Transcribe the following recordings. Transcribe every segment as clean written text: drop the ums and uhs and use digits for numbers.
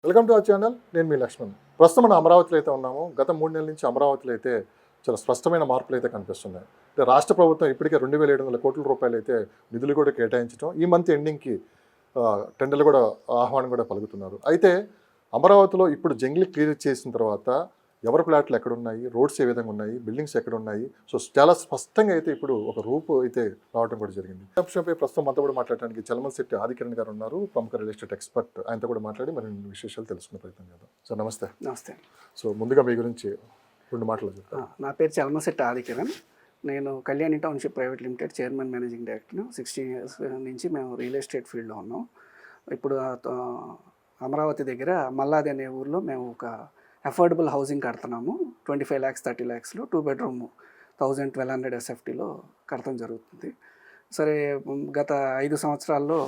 Welcome to our channel. నేను మీ లక్ష్మణ్. ప్రస్తుతం మనం అమరావతిలో అయితే ఉన్నాము. గత 3 నెలల నుంచి అమరావతిలో అయితే చాలా స్పష్టమైన మార్పులు అయితే కనిపిస్తున్నాయి. అంటే రాష్ట్ర ప్రభుత్వం ఇప్పటికే 2,700 కోట్ల రూపాయలు అయితే నిధులు కూడా కేటాయించడం, ఈ మంత్ ఎండింగ్కి టెండర్లు కూడా ఆహ్వానం కూడా పలుకుతున్నారు. అయితే అమరావతిలో ఇప్పుడు జంగిల్ క్లియర్ చేసిన తర్వాత ఎవరి ప్లాట్లు ఎక్కడున్నాయి, రోడ్స్ ఏ విధంగా ఉన్నాయి, బిల్డింగ్స్ ఎక్కడున్నాయి, సో చాలా స్పష్టంగా అయితే ఇప్పుడు ఒక రూపు అయితే రావడం కూడా జరిగింది. ఈ అంశంపై ప్రస్తుతం అంతా కూడా మాట్లాడడానికి చలమశెట్టి ఆదికిరణ్ గారు ఉన్నారు, ప్రముఖ రియల్ ఎస్టేట్ ఎక్స్పర్ట్. ఆయనతో కూడా మాట్లాడి మరిన్ని విశేషాలు తెలుసుకునే ప్రయత్నం చేద్దాం. సార్ నమస్తే. నమస్తే. సో ముందుగా మీ గురించి 2 మాటలు చెప్తాను. నా పేరు చలమశెట్టి ఆదికిరణ్. నేను Kalyani township private limited chairman managing director. 16 years నుంచి మేము రియల్ ఎస్టేట్ ఫీల్డ్లో ఉన్నాం. ఇప్పుడు అమరావతి దగ్గర మల్లాది అనే ఊర్లో మేము ఒక అఫోర్డబుల్ హౌసింగ్ కడుతున్నాము. 25 lakhs 30 lakhsలో 2 bedroom 1,1200 SFTలో కడతాం జరుగుతుంది. సరే, గత 5 సంవత్సరాల్లో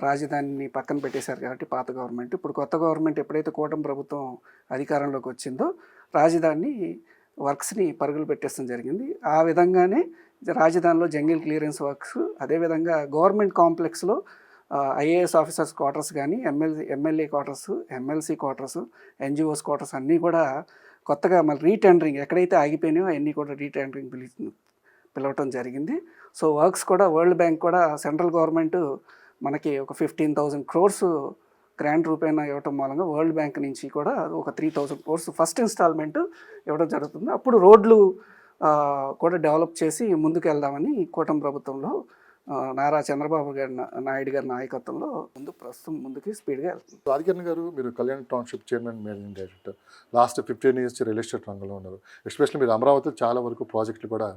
రాజధానిని పక్కన పెట్టేశారు కాబట్టి పాత గవర్నమెంట్. ఇప్పుడు కొత్త గవర్నమెంట్ ఎప్పుడైతే కూటమి ప్రభుత్వం అధికారంలోకి వచ్చిందో రాజధాని వర్క్స్ని పరుగులు పెట్టేస్తాం జరిగింది. ఆ విధంగానే రాజధానిలో జంగిల్ క్లియరెన్స్ వర్క్స్, అదేవిధంగా గవర్నమెంట్ కాంప్లెక్స్లో IAS ఆఫీసర్స్ క్వార్టర్స్ కానీ, MLA quarters, MLC quarters, NGOs quarters అన్నీ కూడా కొత్తగా మళ్ళీ రీటెండరింగ్ ఎక్కడైతే ఆగిపోయినాయో అవన్నీ కూడా రీటెండరింగ్ పిలవటం జరిగింది. సో వర్క్స్ కూడా వరల్డ్ బ్యాంక్ కూడా సెంట్రల్ గవర్నమెంట్ మనకి ఒక 15,000 crores గ్రాంట్ రూపేణా ఇవ్వటం మూలంగా వరల్డ్ బ్యాంక్ నుంచి కూడా ఒక 3,000 crores ఫస్ట్ ఇన్స్టాల్మెంట్ ఇవ్వడం జరుగుతుంది. అప్పుడు రోడ్లు కూడా డెవలప్ చేసి ముందుకు వెళ్దామని కూటమి ప్రభుత్వంలో నారా చంద్రబాబు నాయుడు గారి నాయకత్వంలో ప్రస్తుతం ముందుకి స్పీడ్గా వెళ్తుంది. ఆదికిరణ్ గారు, మీరు Kalyan township chairman managing director. Last 15 years real estate రంగంలో ఉన్నారు. ఎస్పెషల్లీ మీరు అమరావతిలో చాలా వరకు ప్రాజెక్టులు కూడా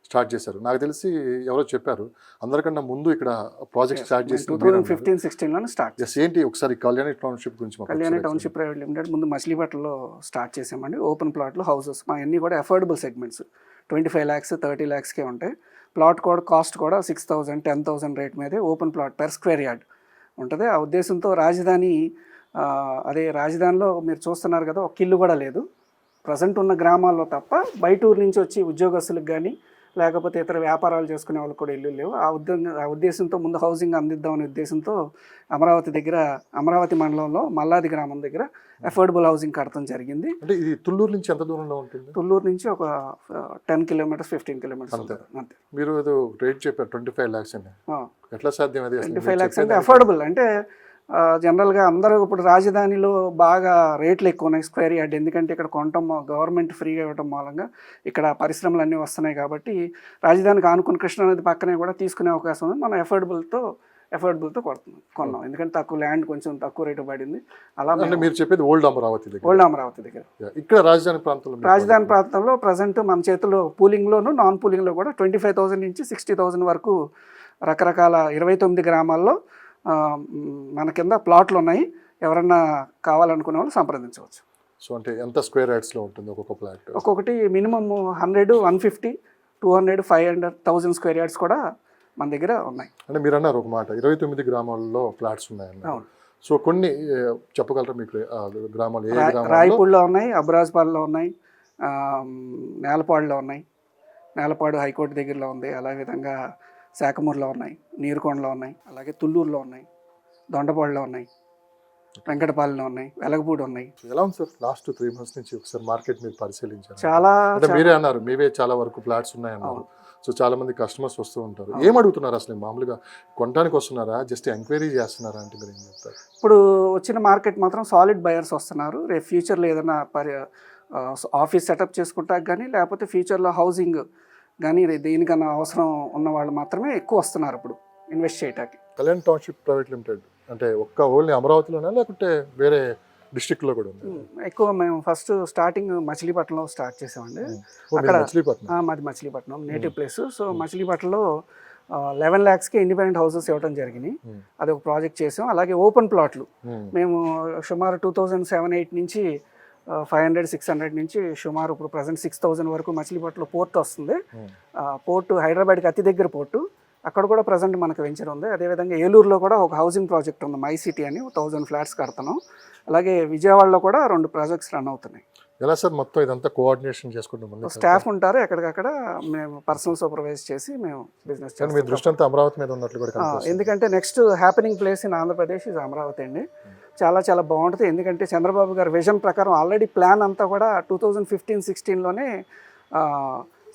స్టార్ట్ చేశారు. నాకు తెలిసి ఎవరో చెప్పారు, అందరికన్నా ముందు ఇక్కడ ప్రాజెక్ట్ స్టార్ట్ చేసి 2015-16 స్టార్ట్ చేసి. ఏంటి ఒకసారి కళ్యాణి టౌన్షిప్ గురించి? కళ్యాణి టౌన్షిప్ ప్రైవేట్ లిమిటెడ్ ముందు మచిలీపట్నంలో స్టార్ట్ చేసామండి. ఓపెన్ ప్లాట్లు, హౌసెస్ మా అన్నీ కూడా అఫోర్డబుల్ సెగ్మెంట్స్ 25 lakhs 30 lakhsకే ఉంటాయి. ప్లాట్ కూడా కాస్ట్ కూడా 6,000 10,000 రేట్ మీదే open plot per square yard ఉంటుంది. ఆ ఉద్దేశంతో రాజధానిలో మీరు చూస్తున్నారు కదా, ఒక ఇల్లు కూడా లేదు ప్రజెంట్ ఉన్న గ్రామాల్లో తప్ప. బయట ఊరు నుంచి వచ్చి ఉద్యోగస్తులకు కానీ లేకపోతే ఇతర వ్యాపారాలు చేసుకునే వాళ్ళకి కూడా ఇల్లు లేవు. ఆ ఉద్దేశంతో ముందు హౌసింగ్ అందిద్దామనే ఉద్దేశంతో అమరావతి మండలంలో మల్లాది గ్రామం దగ్గర అఫోర్డబుల్ హౌసింగ్ కడతాం జరిగింది. అంటే ఇది తుళ్ళూరు నుంచి ఎంత దూరంలో ఉంటుంది? తుళ్ళూరు నుంచి ఒక 10 kilometers 15 kilometers అంతే. మీరు ఏదో రేట్ చెప్పారు 25 lakhs అని, ఎట్లా సాధ్యం? అది 25 lakhs అంటే అఫోర్డబుల్ అంటే జనరల్గా అందరూ ఇప్పుడు రాజధానిలో బాగా రేట్లు ఎక్కువ ఉన్నాయి స్క్వేర్ యార్డ్. ఎందుకంటే ఇక్కడ కొనటం గవర్నమెంట్ ఫ్రీగా ఇవ్వటం మూలంగా ఇక్కడ పరిశ్రమలు అన్నీ వస్తున్నాయి కాబట్టి రాజధానికి ఆనుకుని కృష్ణానది పక్కనే కూడా తీసుకునే అవకాశం ఉంది. మనం అఫోర్డబుల్తో కొన్నాం. ఎందుకంటే తక్కువ ల్యాండ్, కొంచెం తక్కువ రేటు పడింది. అలా మీరు చెప్పేది ఓల్డ్ అమరావతి దగ్గర. ఇక్కడ రాజధాని ప్రాంతంలో ప్రజెంట్ మన చేతిలో పూలింగ్లోను నాన్ పూలింగ్లో కూడా 25,000 నుంచి 60,000 వరకు రకరకాల 29 గ్రామాల్లో మన కింద ప్లాట్లు ఉన్నాయి. ఎవరన్నా కావాలనుకునే వాళ్ళు సంప్రదించవచ్చు. సో అంటే ఎంత స్క్వేర్ యార్డ్స్లో ఉంటుంది ఒక్కొక్క ప్లాట్? ఒక్కొక్కటి మినిమం 100, 150, 200, 500, 1000 square yards కూడా మన దగ్గర ఉన్నాయి. అంటే మీరు అన్నారు ఒక మాట, 29 గ్రామాల్లో ఫ్లాట్స్ ఉన్నాయన్న. సో కొన్ని చెప్పగలరా మీకు గ్రామాలు? రాయపూడిలో ఉన్నాయి, అబ్రాజ్పాల్లో ఉన్నాయి, నేలపాడులో ఉన్నాయి, నేలపాడు హైకోర్టు దగ్గరలో ఉంది. అలాగే విధంగా శాఖమూరులో ఉన్నాయి, నీరుకొండలో ఉన్నాయి, అలాగే తుళ్ళూరులో ఉన్నాయి, దొండపాడులో ఉన్నాయి, వెంకటపాలెంలో ఉన్నాయి, వెలగపూడి ఉన్నాయి. ఎలా ఉంది సార్ లాస్ట్ 3 months నుంచి ఒకసారి మార్కెట్ మీరు పరిశీలించారు? చాలా మీరే అన్నారు, మీవే చాలా వరకు ఫ్లాట్స్ ఉన్నాయన్నారు. సో చాలా మంది కస్టమర్స్ వస్తూ ఉంటారు. ఏం అడుగుతున్నారు అసలు? మామూలుగా కొనడానికి వస్తున్నారా, జస్ట్ ఎంక్వైరీ చేస్తున్నారా అంటే మీరు ఏం చెప్తారు? ఇప్పుడు వచ్చిన మార్కెట్ మాత్రం సాలిడ్ బయర్స్ వస్తున్నారు. రేపు ఫ్యూచర్లో ఏదైనా ఆఫీస్ సెటప్ చేసుకుంటాక కానీ లేకపోతే ఫ్యూచర్లో హౌసింగ్ కానీ దేనికన్నా అవసరం ఉన్న వాళ్ళు మాత్రమే ఎక్కువ వస్తున్నారు ఇప్పుడు ఇన్వెస్ట్ చేయడానికి. కళ్యాణ్ టౌన్షిప్ ప్రైవేట్ లిమిటెడ్ అంటే ఓన్లీ అమరావతిలోనా లేకుంటే వేరే డిస్ట్రిక్ట్లో కూడా ఉంది? ఎక్కువ మేము ఫస్ట్ స్టార్టింగ్ మచిలీపట్నంలో స్టార్ట్ చేసామండి. అక్కడ మాది మచిలీపట్నం నేటివ్ ప్లేస్. సో మచిలీపట్నంలో 11 lakhsకి ఇండిపెండెంట్ హౌసెస్ ఇవ్వడం జరిగింది. అది ఒక ప్రాజెక్ట్ చేసాం. అలాగే ఓపెన్ ప్లాట్లు మేము సుమారు 2007-8 నుంచి 500, 600 నుంచి సుమారు ఇప్పుడు ప్రజెంట్ 6,000 వరకు మచిలీపట్నంలో పోర్ట్ వస్తుంది. పోర్టు హైదరాబాద్కి అతి దగ్గర పోర్టు, అక్కడ కూడా ప్రజెంట్ మనకు వెంచర్ ఉంది. అదేవిధంగా ఏలూరులో కూడా ఒక హౌసింగ్ ప్రాజెక్ట్ ఉంది, మై సిటీ అని 1000 flats కడుతున్నాం. అలాగే విజయవాడలో కూడా 2 ప్రాజెక్ట్స్ రన్ అవుతున్నాయి. ఎలా సార్ మొత్తం ఇదంతా కోఆర్డినేషన్ చేసుకుంటూ ముందుకు స్టాఫ్ ఉంటారు, ఎక్కడికక్కడ మేము పర్సనల్ సూపర్వైజ్ చేసి మేము బిజినెస్ కానీ మీ దృష్టి అంతా అమరావతి మీద ఉన్నట్లు కూడా కనిపిస్తుంది. ఎందుకంటే next happening place in Andhra Pradesh ఇది అమరావతి అండి. చాలా చాలా బాగుంటుంది. ఎందుకంటే చంద్రబాబు గారి విజన్ ప్రకారం ఆల్రెడీ ప్లాన్ అంతా కూడా 2015-16లోనే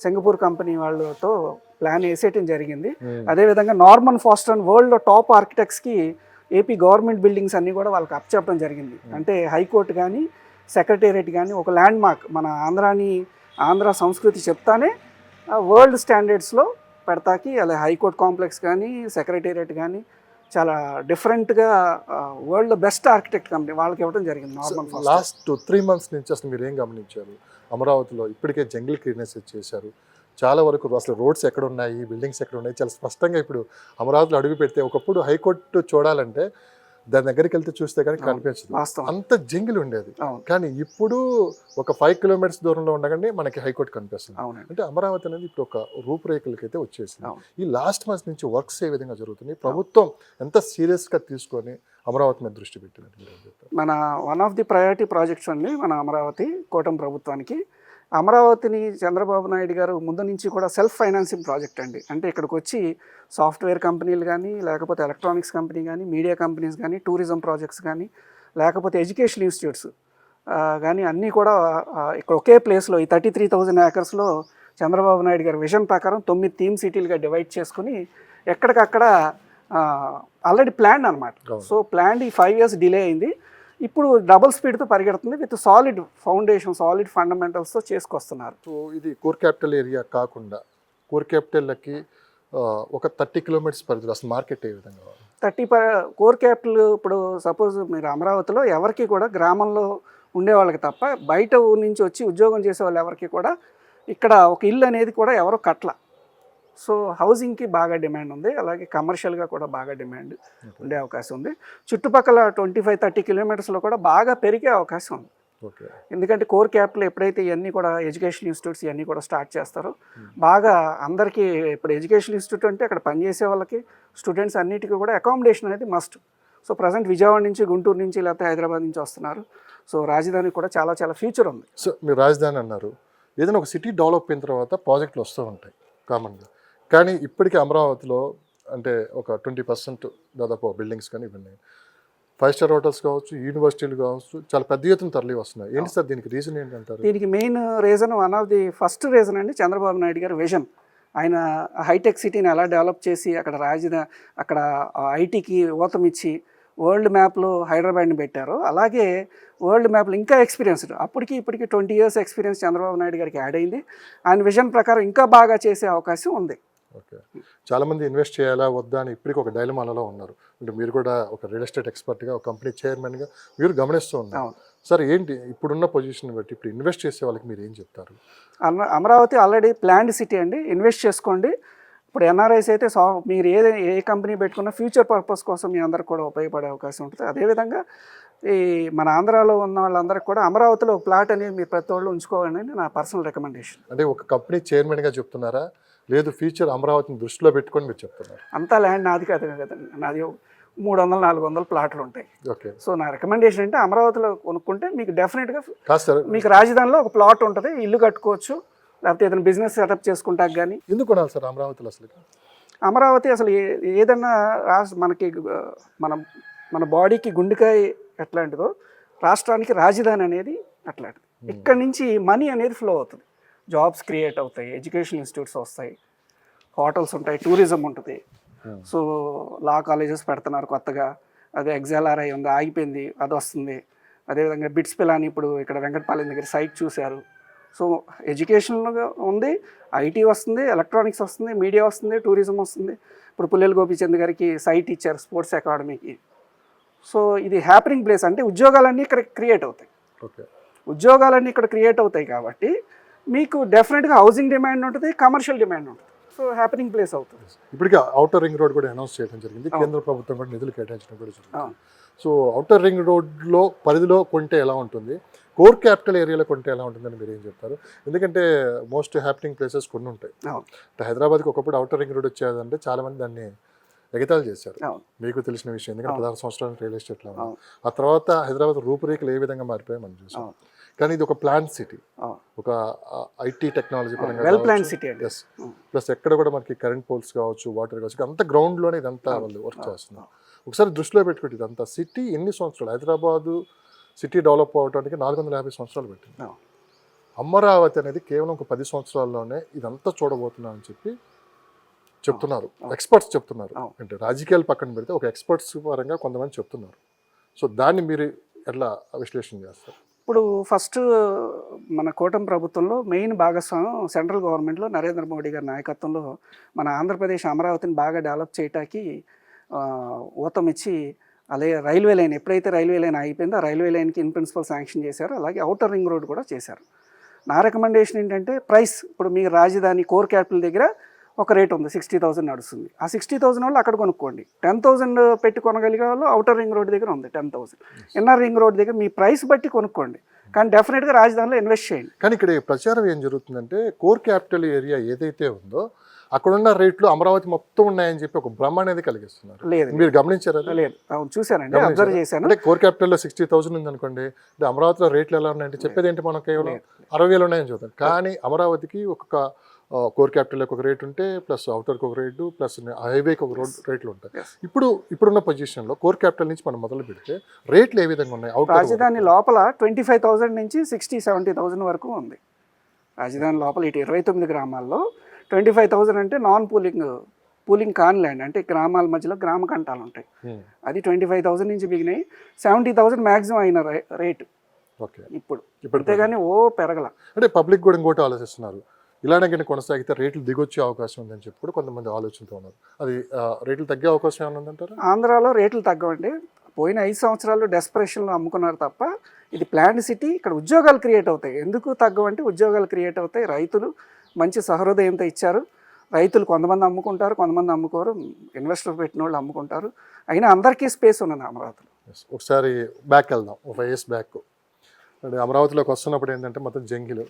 సింగపూర్ కంపెనీ వాళ్ళతో ప్లాన్ వేసేయటం జరిగింది. అదేవిధంగా నార్మన్ ఫాస్టర్ వరల్డ్లో టాప్ ఆర్కిటెక్ట్స్కి ఏపీ గవర్నమెంట్ బిల్డింగ్స్ అన్నీ కూడా వాళ్ళకి అప్పచెప్పడం జరిగింది. అంటే హైకోర్టు కానీ సెక్రటేరియట్ కానీ ఒక ల్యాండ్ మార్క్ మన ఆంధ్ర సంస్కృతి చెప్తానే వరల్డ్ స్టాండర్డ్స్లో పెడతాకి అలా హైకోర్టు కాంప్లెక్స్ కానీ సెక్రటేరియట్ కానీ చాలా డిఫరెంట్గా వరల్డ్ బెస్ట్ ఆర్కిటెక్ట్ కంపెనీ వాళ్ళకి ఇవ్వడం జరిగింది. నార్మల్ ఫాస్టర్ లాస్ట్ 3 months నుంచి అసలు మీరు ఏం గమనించారు? అమరావతిలో ఇప్పటికే జంగిల్ క్లీనెస్ చేశారు, చాలా వరకు అసలు రోడ్స్ ఎక్కడ ఉన్నాయి, బిల్డింగ్స్ ఎక్కడ ఉన్నాయి చాలా స్పష్టంగా ఇప్పుడు అమరావతిలో అడుగు పెడితే ఒకప్పుడు హైకోర్టు చూడాలంటే దాని దగ్గరికి వెళ్తే చూస్తే కానీ కనిపించదు, అంత జంగిల్ ఉండేది. కానీ ఇప్పుడు ఒక 5 kilometers దూరంలో ఉండగానే మనకి హైకోర్టు కనిపిస్తుంది. అంటే అమరావతి అనేది ఇప్పుడు ఒక రూపురేఖలకైతే వచ్చేసింది. ఈ లాస్ట్ మంత్ నుంచి వర్క్స్ ఏ విధంగా జరుగుతున్నాయి, ప్రభుత్వం ఎంత సీరియస్గా తీసుకొని అమరావతి మీద దృష్టి పెట్టినట్టు మన one of the priority projects అండి మన అమరావతి కూటమి ప్రభుత్వానికి. అమరావతిని చంద్రబాబు నాయుడు గారు ముందు నుంచి కూడా సెల్ఫ్ ఫైనాన్సింగ్ ప్రాజెక్ట్ అండి. అంటే ఇక్కడికి వచ్చి సాఫ్ట్వేర్ కంపెనీలు కానీ లేకపోతే ఎలక్ట్రానిక్స్ కంపెనీ కానీ మీడియా కంపెనీస్ కానీ టూరిజం ప్రాజెక్ట్స్ కానీ లేకపోతే ఎడ్యుకేషన్ ఇన్స్టిట్యూట్స్ కానీ అన్నీ కూడా ఇక్కడ ఒకే ప్లేస్లో ఈ 33,000 acresలో చంద్రబాబు నాయుడు గారి విజన్ ప్రకారం 9 థీమ్ సిటీలుగా డివైడ్ చేసుకుని ఎక్కడికక్కడ ఆల్రెడీ ప్లాన్ అనమాట. సో ప్లాన్ ఈ 5 years డిలే అయింది. ఇప్పుడు డబుల్ స్పీడ్తో పరిగెడుతుంది విత్ సాలిడ్ ఫౌండేషన్ సాలిడ్ ఫండమెంటల్స్తో చేసుకొస్తున్నారు. సో ఇది కోర్ క్యాపిటల్ ఏరియా కాకుండా కోర్ క్యాపిటల్లకి ఒక 30 kilometers పరిధిలో అసలు మార్కెట్ ఏ విధంగా కోర్ క్యాపిటల్ ఇప్పుడు సపోజ్ మీరు అమరావతిలో ఎవరికి కూడా గ్రామంలో ఉండేవాళ్ళకి తప్ప బయట ఊరి నుంచి వచ్చి ఉద్యోగం చేసే వాళ్ళు ఎవరికి కూడా ఇక్కడ ఒక ఇల్లు అనేది కూడా ఎవరు కట్ల. సో హౌసింగ్కి బాగా డిమాండ్ ఉంది, అలాగే కమర్షియల్గా కూడా బాగా డిమాండ్ ఉండే అవకాశం ఉంది. చుట్టుపక్కల 25-30 kilometersలో కూడా బాగా పెరిగే అవకాశం ఉంది. ఎందుకంటే కోర్ క్యాపిటల్ ఎప్పుడైతే ఇవన్నీ కూడా ఎడ్యుకేషన్ ఇన్స్టిట్యూట్స్ ఇవన్నీ కూడా స్టార్ట్ చేస్తారో బాగా అందరికీ ఇప్పుడు ఎడ్యుకేషన్ ఇన్స్టిట్యూట్ అంటే అక్కడ పనిచేసే వాళ్ళకి స్టూడెంట్స్ అన్నిటికీ కూడా అకామిడేషన్ అనేది మస్ట్. సో ప్రజెంట్ విజయవాడ నుంచి గుంటూరు నుంచి లేకపోతే హైదరాబాద్ నుంచి వస్తున్నారు. సో రాజధానికి కూడా చాలా చాలా ఫ్యూచర్ ఉంది. సో మీరు రాజధాని అన్నారు, ఏదైనా ఒక సిటీ డెవలప్ అయిన తర్వాత ప్రాజెక్టులు వస్తూ ఉంటాయి కామన్గా. కానీ ఇప్పటికీ అమరావతిలో అంటే ఒక 20% దాదాపు బిల్డింగ్స్ కానీ ఇవన్నీ 5-star హోటల్స్ కావచ్చు, యూనివర్సిటీలు కావచ్చు చాలా పెద్ద ఎత్తున తరలి వస్తున్నాయి. ఏంటి సార్ దీనికి రీజన్ ఏంటంటారు? దీనికి main reason one of the first reason అండి చంద్రబాబు నాయుడు గారి విజన్. ఆయన హైటెక్ సిటీని ఎలా డెవలప్ చేసి అక్కడ ఐటీకి ఊతమిచ్చి వరల్డ్ మ్యాప్లో హైదరాబాద్ని పెట్టారు. అలాగే వరల్డ్ మ్యాప్లో ఇంకా ఎక్స్పీరియన్స్డ్ అప్పటికి ఇప్పటికి 20 years ఎక్స్పీరియన్స్ చంద్రబాబు నాయుడు గారికి యాడ్ అయింది. ఆయన విజన్ ప్రకారం ఇంకా బాగా చేసే అవకాశం ఉంది. ఓకే, చాలామంది ఇన్వెస్ట్ చేయాలా వద్దా అని ఇప్పటికి ఒక డైలమాలో ఉన్నారు. అంటే మీరు కూడా ఒక రియల్ ఎస్టేట్ ఎక్స్పర్ట్గా ఒక కంపెనీ చైర్మన్గా మీరు గమనిస్తూ ఉన్నారు. సార్ ఏంటి ఇప్పుడున్న పొజిషన్ బట్టి ఇప్పుడు ఇన్వెస్ట్ చేసే వాళ్ళకి మీరు ఏం చెప్తారు? అమరావతి ఆల్రెడీ ప్లాన్డ్ సిటీ అండి, ఇన్వెస్ట్ చేసుకోండి. ఇప్పుడు ఎన్ఆర్ఐస్ అయితే మీరు ఏ కంపెనీ పెట్టుకున్నా ఫ్యూచర్ పర్పస్ కోసం మీ అందరికి కూడా ఉపయోగపడే అవకాశం ఉంటుంది. అదేవిధంగా ఈ మన ఆంధ్రాలో ఉన్న వాళ్ళందరికీ కూడా అమరావతిలో ఒక ప్లాట్ అనేది మీరు ప్రతి వాళ్ళు ఉంచుకోవాలని నా పర్సనల్ రికమెండేషన్. అంటే ఒక కంపెనీ చైర్మన్గా చెప్తున్నారా, లేదు ఫ్యూచర్ అమరావతిని దృష్టిలో పెట్టుకొని మీరు చెప్తున్నారు? అంతా ల్యాండ్ నాది కదండి, నాది 300-400 ప్లాట్లు ఉంటాయి. ఓకే, సో నా రికమెండేషన్ అంటే అమరావతిలో కొనుక్కుంటే మీకు డెఫినెట్గా సార్ మీకు రాజధానిలో ఒక ప్లాట్ ఉంటుంది, ఇల్లు కట్టుకోవచ్చు, లేకపోతే ఏదైనా బిజినెస్ సెటప్ చేసుకుంటాక కానీ. ఎందుకు కొనాలి సార్ అమరావతిలో? అసలు అమరావతి అసలు ఏదన్నా మనకి మన బాడీకి గుండెకాయ ఎట్లాంటిదో రాష్ట్రానికి రాజధాని అనేది అట్లాంటిది. ఇక్కడి నుంచి మనీ అనేది ఫ్లో అవుతుంది, జాబ్స్ క్రియేట్ అవుతాయి, ఎడ్యుకేషన్ ఇన్స్టిట్యూట్స్ వస్తాయి, హోటల్స్ ఉంటాయి, టూరిజం ఉంటుంది. సో లా కాలేజెస్ పెడుతున్నారు కొత్తగా, అదే ఎగ్జాల్ఆర్ఐ ఉంది ఆగిపోయింది, అది వస్తుంది. అదేవిధంగా బిట్స్ పిలాని ఇప్పుడు ఇక్కడ వెంకటపాలెం దగ్గర సైట్ చూశారు. సో ఎడ్యుకేషన్ ఉంది, ఐటీ వస్తుంది, ఎలక్ట్రానిక్స్ వస్తుంది, మీడియా వస్తుంది, టూరిజం వస్తుంది. ఇప్పుడు పుల్లెల గోపీచంద్ గారికి సైట్ ఇచ్చారు స్పోర్ట్స్ అకాడమీకి. సో ఇది హ్యాపెనింగ్ ప్లేస్, అంటే ఉద్యోగాలన్నీ ఇక్కడ క్రియేట్ అవుతాయి. ఉద్యోగాలన్నీ ఇక్కడ క్రియేట్ అవుతాయి కాబట్టి మీకు డెఫినెట్గా హౌసింగ్ డిమాండ్ ఉంటుంది, కమర్షియల్ డిమాండ్ ఉంటుంది. సో హ్యాపెనింగ్ ప్లేస్ అవుతుంది. ఇప్పటికీ ఔటర్ రింగ్ రోడ్ కూడా అనౌన్స్ చేయడం జరిగింది, కేంద్ర ప్రభుత్వం కూడా నిధులు కేటాయించడం కూడా జరిగింది. సో ఔటర్ రింగ్ రోడ్లో పరిధిలో కొంటే ఎలా ఉంటుంది, కోర్ క్యాపిటల్ ఏరియాలో కొంటే ఎలా ఉంటుందని మీరు ఏం చెప్తారు? ఎందుకంటే మోస్ట్ హ్యాపెనింగ్ ప్లేసెస్ కొన్ని ఉంటాయి. అంటే హైదరాబాద్కి ఒకప్పుడు ఔటర్ రింగ్ రోడ్ వచ్చేదంటే చాలామంది దాన్ని ఎగతాళి చేశారు, మీకు తెలిసిన విషయం. ఎందుకంటే 16 సంవత్సరాలు రియల్ ఎస్టేట్లో ఆ తర్వాత హైదరాబాద్ రూపురేఖలు ఏ విధంగా మారిపోయాయి మనం చూసాం. కానీ ఇది ఒక ప్లాన్ సిటీ, అవును. ఒక ఐటీ టెక్నాలజీ పరంగా వెల్ ప్లాన్ సిటీ అండి. ఎస్, ప్లస్ ఎక్కడ కూడా మనకి కరెంట్ పోల్స్ కావచ్చు, వాటర్ కావచ్చు, అంత గ్రౌండ్లోనే ఇదంతా వాళ్ళు వర్క్ చేస్తున్నారు. ఒకసారి దృష్టిలో పెట్టుకుంటే ఇదంతా సిటీ ఎన్ని సంవత్సరాలు, హైదరాబాదు సిటీ డెవలప్ అవడానికి 450 సంవత్సరాలు పెట్టింది. అవును. అమరావతి అనేది కేవలం ఒక 10 సంవత్సరాల్లోనే ఇదంతా చూడబోతున్నా అని చెప్పి చెప్తున్నారు, ఎక్స్పర్ట్స్ చెప్తున్నారు. అంటే రాజకీయాలు పక్కన పెడితే ఒక ఎక్స్పర్ట్స్ పరంగా కొంతమంది చెప్తున్నారు. సో దాన్ని మీరు ఎట్లా విశ్లేషణ చేస్తారు? ఇప్పుడు ఫస్ట్ మన కూటమి ప్రభుత్వంలో మెయిన్ భాగస్వామ్యం సెంట్రల్ గవర్నమెంట్లో నరేంద్ర మోడీ గారి నాయకత్వంలో మన ఆంధ్రప్రదేశ్ అమరావతిని బాగా డెవలప్ చేయటానికి ఊతం ఇచ్చి, అలాగే రైల్వే లైన్ ఎప్పుడైతే రైల్వే లైన్ అయిపోయిందో ఆ రైల్వే లైన్కి ఇన్ ప్రిన్సిపల్ శాంక్షన్ చేశారు. అలాగే అవుటర్ రింగ్ రోడ్ కూడా చేశారు. నా రికమెండేషన్ ఏంటంటే ప్రైస్, ఇప్పుడు మీరు రాజధాని కోర్ క్యాపిటల్ దగ్గర ఒక రేట్ ఉంది, 60,000 నడుస్తుంది. ఆ 60,000 వాళ్ళు అక్కడ కొనుక్కోండి. 10,000 పెట్టి కొనగలిగే వాళ్ళు అవుటర్ రింగ్ రోడ్ దగ్గర ఉంది 10,000. ఇన్నర్ రింగ్ రోడ్ దగ్గర మీ ప్రైస్ బట్టి కొనుక్కోండి, కానీ డెఫినెట్గా రాజధానిలో ఇన్వెస్ట్ చేయండి. కానీ ఇక్కడ ప్రచారం ఏం జరుగుతుందంటే కోర్ క్యాపిటల్ ఏరియా ఏదైతే ఉందో అక్కడున్న రేట్లు అమరావతి మొత్తం ఉన్నాయని చెప్పి ఒక భ్రమ అనేది కలిగిస్తున్నారు. లేదు, మీరు గమనించారా? లేదు, అవును, చూశానండి, అబ్జర్వ్ చేశాను. అంటే కోర్ క్యాపిటల్లో 60,000 ఉంది అనుకోండి, అంటే అమరావతిలో రేట్లు ఎలా ఉన్నాయంటే చెప్పేది ఏంటి, మనం కేవలం 60,000 ఉన్నాయని చూద్దాం. కానీ అమరావతికి ఒక కోర్ క్యాపిటల్కి ఒక రేట్ ఉంటే, ప్లస్ అవుటర్కి ఒక రేటు, ప్లస్ హైవేకి ఒక రేట్లు ఉంటాయి. ఇప్పుడున్న పొజిషన్లో కోర్ క్యాపిటల్ నుంచి మనం మొదలు పెడితే రేట్లు ఏ విధంగా ఉన్నాయి? రాజధాని లోపల 25,000 నుంచి 60-70,000 వరకు ఉంది. రాజధాని లోపల ఇటు 29 గ్రామాల్లో 25,000 అంటే నాన్ పూలింగ్ కాన్ ల్యాండ్, అంటే గ్రామాల మధ్యలో గ్రామ కంటాలు ఉంటాయి. అది 25,000 నుంచి బిగినాయి. 70,000 మ్యాక్సిమం అయిన రేటు ఇప్పుడు. అంతేగాని పెరగల. అంటే పబ్లిక్ కూడా ఇంకోటి ఆలోచిస్తున్నారు, ఇలానే కానీ కొనసాగితే రేట్లు దిగొచ్చే అవకాశం ఉందని చెప్పి కూడా కొంతమంది ఆలోచనతో ఉన్నారు. అది రేట్లు తగ్గే అవకాశం ఏమైనా ఉందంటారా? ఆంధ్రాలో రేట్లు తగ్గవండి. పోయిన 5 సంవత్సరాలు డెస్పరేషన్లో అమ్ముకున్నారు తప్ప, ఇది ప్లాండ్ సిటీ, ఇక్కడ ఉద్యోగాలు క్రియేట్ అవుతాయి. ఎందుకు తగ్గవంటే ఉద్యోగాలు క్రియేట్ అవుతాయి. రైతులు మంచి సహృదయంతో ఇచ్చారు. రైతులు కొంతమంది అమ్ముకుంటారు, కొంతమంది అమ్ముకోరు, ఇన్వెస్టర్ పెట్టిన వాళ్ళు అమ్ముకుంటారు. అయినా అందరికీ స్పేస్ ఉన్నది అమరావతిలో. ఒకసారి బ్యాక్ వెళ్దాం, ఒక 5 years బ్యాక్. అంటే అమరావతిలోకి వస్తున్నప్పుడు ఏంటంటే మొత్తం జంగిలు,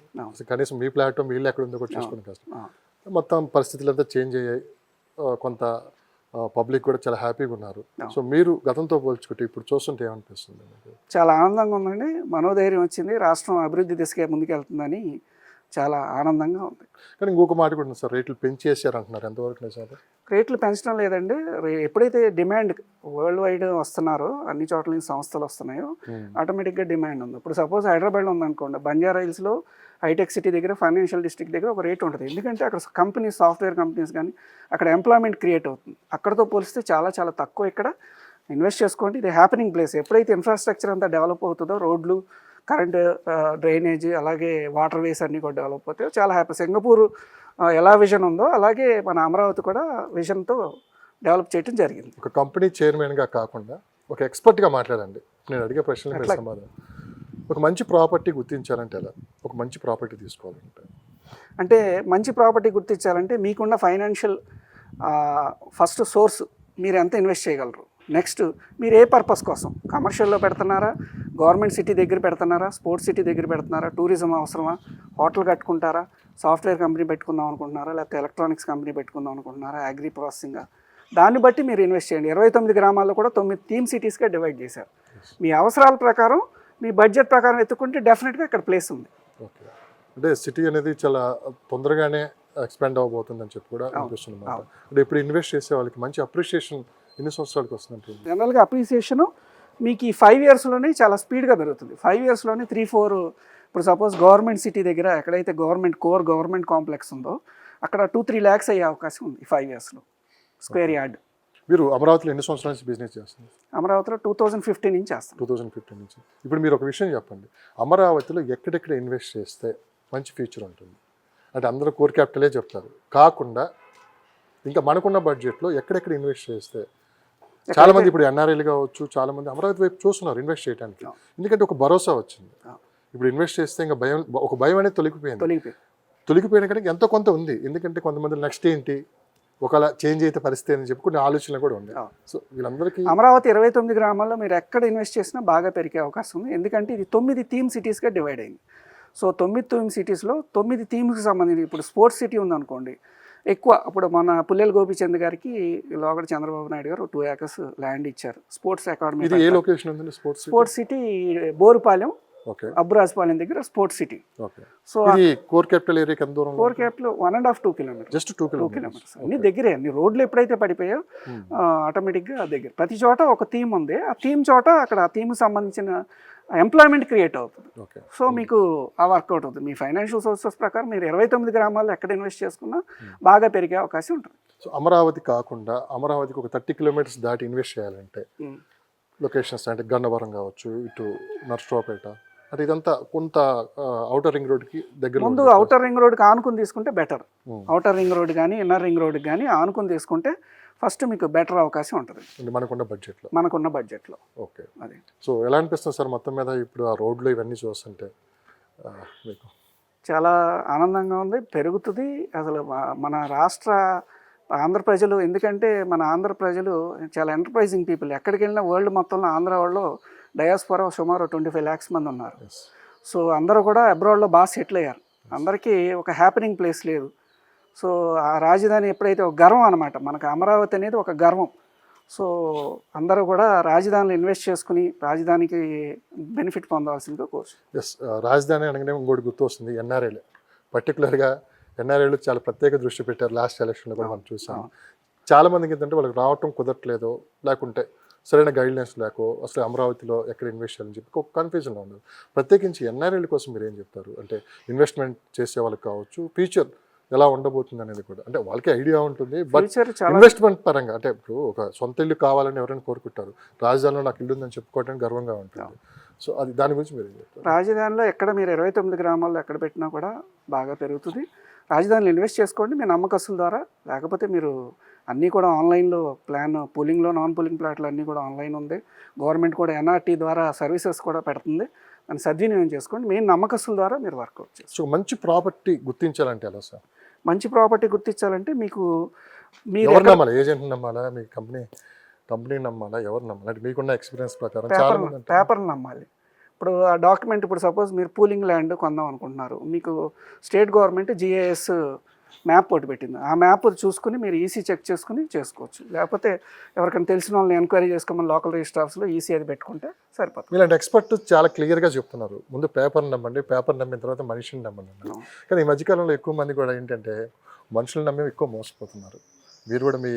కనీసం మీ ప్లాట్ఫామ్ వీళ్ళు ఎక్కడ ఉందో కూడా చూసుకునే కష్టం. మొత్తం పరిస్థితులు అంతా చేంజ్ అయ్యాయి. కొంత పబ్లిక్ కూడా చాలా హ్యాపీగా ఉన్నారు. సో మీరు గతంతో పోల్చుకుంటే ఇప్పుడు చూస్తుంటే ఏమనిపిస్తుంది? చాలా ఆనందంగా ఉందండి. మనోధైర్యం వచ్చింది. రాష్ట్రం అభివృద్ధి దిశగా ముందుకెళ్తుందని చాలా ఆనందంగా ఉంది. కానీ ఇంకొక మాట కూడా ఉంది సార్, రేట్లు పెంచేసారు అంటున్నారు, ఎంతవరకు నిజాలు? రేట్లు పెంచడం లేదండి. ఎప్పుడైతే డిమాండ్ వరల్డ్ వైడ్ వస్తున్నారో, అన్ని చోట్ల నుంచి సంస్థలు వస్తున్నాయో, ఆటోమేటిక్గా డిమాండ్ ఉంది. ఇప్పుడు సపోజ్ హైదరాబాద్లో ఉందనుకోండి, బంజారా హిల్స్లో హైటెక్ సిటీ దగ్గర, ఫైనాన్షియల్ డిస్ట్రిక్ట్ దగ్గర ఒక రేట్ ఉంటుంది. ఎందుకంటే అక్కడ కంపెనీస్, సాఫ్ట్వేర్ కంపెనీస్ కానీ అక్కడ ఎంప్లాయ్మెంట్ క్రియేట్ అవుతుంది. అక్కడతో పోలిస్తే చాలా చాలా తక్కువ. ఇక్కడ ఇన్వెస్ట్ చేసుకోండి, ఇది హ్యాపెనింగ్ ప్లేస్. ఎప్పుడైతే ఇన్ఫ్రాస్ట్రక్చర్ అంతా డెవలప్ అవుతుందో, రోడ్లు, కరెంట్, డ్రైనేజ్, అలాగే వాటర్ వేస్ అన్నీ కూడా డెవలప్ అవుతాయి. చాలా హ్యాపీ. సింగపూర్ ఎలా విజన్ ఉందో అలాగే మన అమరావతి కూడా విజన్తో డెవలప్ చేయడం జరిగింది. ఒక కంపెనీ చైర్మన్గా కాకుండా ఒక ఎక్స్పర్ట్గా మాట్లాడండి. నేను అడిగే ప్రశ్నలకు సమాధానం. ఒక మంచి ప్రాపర్టీ గుర్తించాలంటే ఎలా? ఒక మంచి ప్రాపర్టీ తీసుకోవాలంటే అంటే మంచి ప్రాపర్టీ గుర్తించాలంటే మీకున్న ఫైనాన్షియల్ ఫస్ట్ సోర్స్, మీరు ఎంత ఇన్వెస్ట్ చేయగలరు. నెక్స్ట్, మీరు ఏ పర్పస్ కోసం, కమర్షియల్లో పెడుతున్నారా, గవర్నమెంట్ సిటీ దగ్గర పెడుతున్నారా, స్పోర్ట్స్ సిటీ దగ్గర పెడుతున్నారా, టూరిజం అవసరమా, హోటల్ కట్టుకుంటారా, సాఫ్ట్వేర్ కంపెనీ పెట్టుకుందాం అనుకుంటున్నారా, లేకపోతే ఎలక్ట్రానిక్స్ కంపెనీ పెట్టుకుందాం అనుకుంటున్నారా, అగ్రి ప్రాసెసింగ్, దాన్ని బట్టి మీరు ఇన్వెస్ట్ చేయండి. 29 గ్రామాల్లో కూడా 9 థీమ్ సిటీస్గా డివైడ్ చేశారు. మీ అవసరాల ప్రకారం, మీ బడ్జెట్ ప్రకారం ఎత్తుకుంటే డెఫినెట్గా ఇక్కడ ప్లేస్ ఉంది. ఓకే, అంటే సిటీ అనేది చాలా తొందరగానే ఎక్స్పాండ్ అవ్వబోతుందని చెప్పి కూడా అనిపిస్తుంది. అంటే ఇప్పుడు ఇన్వెస్ట్ చేసే వాళ్ళకి మంచి అప్రిషియేషన్ ఎన్ని సంవత్సరాలకు వస్తుందంటే? జనరల్గా అప్రిసియేషను మీకు ఈ 5 yearsలోనే చాలా స్పీడ్గా పెరుగుతుంది. 5 yearsలోనే 3-4, ఇప్పుడు సపోజ్ గవర్నమెంట్ సిటీ దగ్గర ఎక్కడైతే గవర్నమెంట్ కాంప్లెక్స్ ఉందో అక్కడ 2-3 lakhs అయ్యే అవకాశం ఉంది ఈ 5 yearsలో స్క్వేర్ యార్డ్. మీరు అమరావతిలో ఎన్ని సంవత్సరాల నుంచి బిజినెస్ చేస్తున్నారు? అమరావతిలో 2015 నుంచి చేస్తాను. 2015 నుంచి. ఇప్పుడు మీరు ఒక విషయం చెప్పండి, అమరావతిలో ఎక్కడెక్కడ ఇన్వెస్ట్ చేస్తే మంచి ఫ్యూచర్ ఉంటుంది? అంటే అందరూ కోర్ క్యాపిటలే చెప్తారు, కాకుండా ఇంకా మనకున్న బడ్జెట్లో ఎక్కడెక్కడ ఇన్వెస్ట్ చేస్తే చాలా మంది ఇప్పుడు ఎన్ఆర్ఐలు కావచ్చు, చాలా మంది అమరావతి వైపు చూస్తున్నారు ఇన్వెస్ట్ చేయడానికి. ఎందుకంటే ఒక భరోసా వచ్చింది. ఇప్పుడు ఇన్వెస్ట్ చేస్తే ఇంకా ఒక భయం అనేది తొలగిపోయిన కానీ ఎంతో కొంత ఉంది. ఎందుకంటే కొంతమంది నెక్స్ట్ ఏంటి, ఒకవేళ చేంజ్ అయితే పరిస్థితి అని చెప్పి కొన్ని ఆలోచనలు కూడా ఉన్నాయి. సో వీళ్ళందరికీ అమరావతి 29 గ్రామాల్లో మీరు ఎక్కడ ఇన్వెస్ట్ చేసినా బాగా పెరిగే అవకాశం ఉంది. ఎందుకంటే ఇది 9 థీమ్ సిటీస్గా డివైడ్ అయింది. సో 9 థీమ్ సిటీస్లో 9 థీమ్స్కి సంబంధించి, ఇప్పుడు స్పోర్ట్స్ సిటీ ఉందనుకోండి, ఎక్కువ ఇప్పుడు మన పుల్లెల గోపిచంద్ గారికి లోగడ చంద్రబాబు నాయుడు గారు 2 acres ల్యాండ్ ఇచ్చారు స్పోర్ట్స్ అకాడమీ. ఏ లొకేషన్ ఉంది? స్పోర్ట్స్ సిటీ బోరుపాలెం ఓకే అబ్బురాజపాలెం దగ్గర స్పోర్ట్స్ సిటీ. ఓకే. సో ఇది కోర్ క్యాపిటల్ ఏరియాకి ఎంత దూరం? 4 క్యాప్లో 1.5 2 కిలోమీటర్స్. Just 2 kilometres. అన్ని దగ్గరే, అన్ని రోడ్లు ఎప్పుడైతే పడిపోయో ఆటోమేటిక్గా దగ్గర. ప్రతి చోట ఒక థీమ్ ఉంది, ఆ థీమ్ చోట అక్కడ ఆ థీమ్కి సంబంధించిన ఎంప్లాయ్మెంట్ క్రియేట్ అవుతుంది. ఓకే. సో మీకు ఆ వర్కౌట్ అవుతుంది. మీ ఫైనాన్షియల్ సోర్సెస్ ప్రకారం మీరు 29 గ్రామాల్లో ఎక్కడ ఇన్వెస్ట్ చేసుకున్నా బాగా పెరిగే అవకాశం ఉంటుంది. సో అమరావతి కాకుండా అమరావతికి ఒక 30 కిలోమీటర్స్ దాటి ఇన్వెస్ట్ చేయాలంటే లొకేషన్స్ అంటే గన్నవరం కావచ్చు, ఇటు నర్సరావుపేట, అంటే ఇదంతా కొంత అవుటర్ రింగ్ రోడ్కి దగ్గర. ముందు అవుటర్ రింగ్ రోడ్కి ఆనుకుని తీసుకుంటే బెటర్. అవుటర్ రింగ్ రోడ్ కానీ ఇన్నర్ రింగ్ రోడ్కి కానీ ఆనుకుని తీసుకుంటే ఫస్ట్ మీకు బెటర్ అవకాశం ఉంటుంది మనకున్న బడ్జెట్లో. ఓకే. అది సో ఎలా అనిపిస్తుంది సార్ మొత్తం మీద ఇప్పుడు ఆ రోడ్లు ఇవన్నీ చూస్తుంటే మీకు? చాలా ఆనందంగా ఉంది, పెరుగుతుంది. అసలు మన రాష్ట్ర ఆంధ్ర ప్రజలు, ఎందుకంటే మన ఆంధ్ర ప్రజలు చాలా ఎంటర్ప్రైజింగ్ పీపుల్. ఎక్కడికి వెళ్ళినా వరల్డ్ మొత్తంలో ఆంధ్ర వాళ్ళు డయాస్పోరా సుమారు 25 lakhs మంది ఉన్నారు. సో అందరూ కూడా అబ్రాడ్లో బాగా సెటిల్ అయ్యారు. అందరికీ ఒక హ్యాపెనింగ్ ప్లేస్ లేదు. సో ఆ రాజధాని ఎప్పుడైతే ఒక గర్వం అనమాట, మనకు అమరావతి అనేది ఒక గర్వం. సో అందరూ కూడా రాజధానిలో ఇన్వెస్ట్ చేసుకుని రాజధానికి బెనిఫిట్ పొందవలసిందిగా కోర్సు. ఎస్, రాజధాని అనగానే ఇంకోటి గుర్తు వస్తుంది, ఎన్ఆర్ఐలు. పర్టికులర్గా ఎన్ఆర్ఐలు చాలా ప్రత్యేక దృష్టి పెట్టారు. లాస్ట్ ఎలక్షన్లో కూడా మనం చూసాం. చాలా మందికి ఏంటంటే వాళ్ళకి రావటం కుదరట్లేదో, లేకుంటే సరైన గైడ్లైన్స్ లేకో అసలు అమరావతిలో ఎక్కడ ఇన్వెస్ట్ చేయాలని చెప్పి ఒక కన్ఫ్యూజన్లో ఉండదు. ప్రత్యేకించి ఎన్ఆర్ఐల కోసం మీరు ఏం చెప్తారు? అంటే ఇన్వెస్ట్మెంట్ చేసే వాళ్ళకి కావచ్చు, ఫ్యూచర్ ఎలా ఉండబోతుంది అనేది కూడా, అంటే వాళ్ళకి ఐడియా ఉంటుంది, బట్ ఇన్వెస్ట్మెంట్ పరంగా అంటే ఇప్పుడు ఒక సొంత ఇల్లు కావాలని ఎవరైనా కోరుకుంటారు, రాజధానిలో నాకు ఇల్లు ఉందని చెప్పుకోవడానికి గర్వంగా ఉంటుంది. సో అది దాని గురించి మీరు ఏం చెప్తారు? రాజధానిలో ఎక్కడ మీరు 29 గ్రామాల్లో ఎక్కడ పెట్టినా కూడా బాగా పెరుగుతుంది. రాజధానిలో ఇన్వెస్ట్ చేసుకోండి మీ నమ్మకస్తుల ద్వారా, లేకపోతే మీరు అన్నీ కూడా ఆన్లైన్లో ప్లాన్ పూలింగ్లో నాన్ పూలింగ్ ప్లాట్లు అన్నీ కూడా ఆన్లైన్ ఉంది. గవర్నమెంట్ కూడా ఎన్ఆర్టీ ద్వారా సర్వీసెస్ కూడా పెడుతుంది, దాన్ని సద్వినియోగం చేసుకోండి. మెయిన్ నమ్మకస్తుల ద్వారా మీరు వర్కౌట్ చేస్తారు. సో మంచి ప్రాపర్టీ గుర్తించాలంటే ఎలా సార్? మంచి ప్రాపర్టీ గుర్తించాలంటే మీకు మీరు ఎవరు నమ్మాలి? ఏజెంట్ నమ్మాలా, మీ కంపెనీ నమ్మాలా, ఎవరు నమ్మాలి? అంటే మీకున్న ఎక్స్పీరియన్స్ ప్రకారం పేపర్లు నమ్మాలి. ఇప్పుడు ఆ డాక్యుమెంట్, ఇప్పుడు సపోజ్ మీరు పూలింగ్ ల్యాండ్ కొందాం అనుకుంటున్నారు, మీకు స్టేట్ గవర్నమెంట్ జిఐఎస్ మ్యాప్ ఒకటి పెట్టింది. ఆ మ్యాప్ చూసుకుని మీరు ఈసీ చెక్ చేసుకుని చేసుకోవచ్చు. లేకపోతే ఎవరికైనా తెలిసిన వాళ్ళని ఎంక్వైరీ చేసుకోమని లోకల్ రిజిస్టర్ ఆఫీస్లో ఈసీ అది పెట్టుకుంటే సరిపోతుంది. ఇలాంటి ఎక్స్పర్ట్ చాలా క్లియర్గా చెప్తున్నారు, ముందు పేపర్ నమ్మండి, పేపర్ నమ్మిన తర్వాత మనిషిని నమ్మండి. కానీ ఈ మధ్యకాలంలో ఎక్కువ మంది కూడా ఏంటంటే మనుషులు నమ్మి ఎక్కువ మోసపోతున్నారు. మీరు కూడా మీ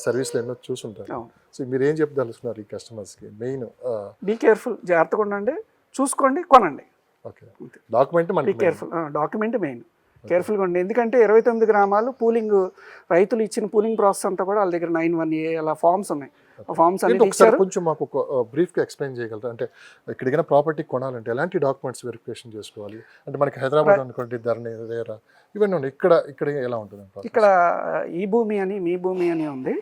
సర్వీస్లో ఎన్నో చూసుంటారు. సో మీరు ఏం చెప్పదలుచుకున్నారు ఈ కస్టమర్స్కి? మెయిన్ బీ కేర్ఫుల్, జాగ్రత్తగా ఉండండి, చూసుకోండి, కొనండి. Okay. Document be careful, document main. కేర్ఫుల్గా ఉండి, ఎందుకంటే 29 గ్రామాలు పూలింగ్ రైతులు ఇచ్చిన పూలింగ్ ప్రాసెస్ అంతా కూడా వాళ్ళ దగ్గర 9(1)A అలా ఫార్మ్స్ ఉన్నాయి. ఆ ఫార్మ్స్ అన్ని ఒకసారి కొంచెం మాకు ఒక బ్రీఫ్గా ఎక్స్ప్లెయిన్ చేయగలరా? అంటే ఇక్కడికైనా ప్రాపర్టీ కొనాలంటే ఎలాంటి డాక్యుమెంట్స్ వెరిఫికేషన్ చేసుకోవాలి? అంటే మనకి హైదరాబాద్ అనుకోండి, ధరణి దగ్గర ఇవన్నీ ఉన్నాయి, ఇక్కడ ఎలా ఉంటుంది? ఇక్కడ ఈ భూమి అని మీ భూమి అని ఉంది.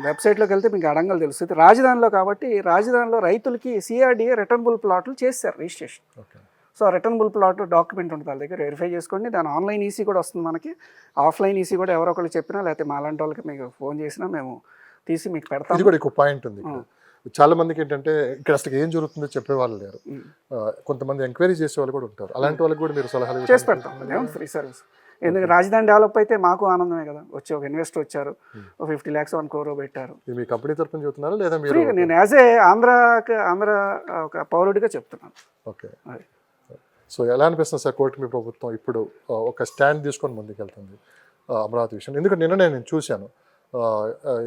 వెబ్సైట్లోకి వెళ్తే మీకు అడంగలు తెలుస్తుంది. రాజధానిలో కాబట్టి రాజధానిలో రైతులకి సిఆర్డీఏ రిటర్నబుల్ ప్లాట్లు చేస్తారు registration. Okay. So returnable plot document ఉంటుంది వాళ్ళ దగ్గర, వెరిఫై చేసుకోండి. దాని ఆన్లైన్ ఈసీ కూడా వస్తుంది మనకి, ఆఫ్లైన్ ఈసీ కూడా ఎవరో ఒకళ్ళు చెప్పినా, లేకపోతే మా అలాంటి వాళ్ళకి మీకు ఫోన్ చేసినా మేము తీసి మీకు పెడతాం. ఇది కూడా ఎక్కువ పాయింట్ ఉంది. చాలా మందికి ఏంటంటే ఇక్కడ అసలు ఏం జరుగుతుందో చెప్పేవాళ్ళు లేరు, కొంతమంది ఎంక్వైరీ చేసే వాళ్ళు కూడా ఉంటారు. అలాంటి వాళ్ళకి కూడా మీరు సలహాలు చేసి పెడతాం. ఏమన్నా ఫ్రీ సర్వీస్. ఎందుకంటే రాజధాని డెవలప్ అయితే మాకు ఆనందమే కదా. వచ్చి ఒక ఇన్వెస్టర్ వచ్చారు, 50 lakhs 1 crore పెట్టారు. మీ కంపెనీ తరఫున చెప్తున్నారా లేదా మీరు? నేను యాజ్ ఏ ఆంధ్ర ఒక పౌరుడిగా చెప్తున్నాను. ఓకే. సో ఎలా అనిపిస్తుంది సార్ కూటమి ప్రభుత్వం ఇప్పుడు ఒక స్టాండ్ తీసుకొని ముందుకెళ్తుంది అమరావతి విషయం? ఎందుకంటే నిన్న నేను చూశాను,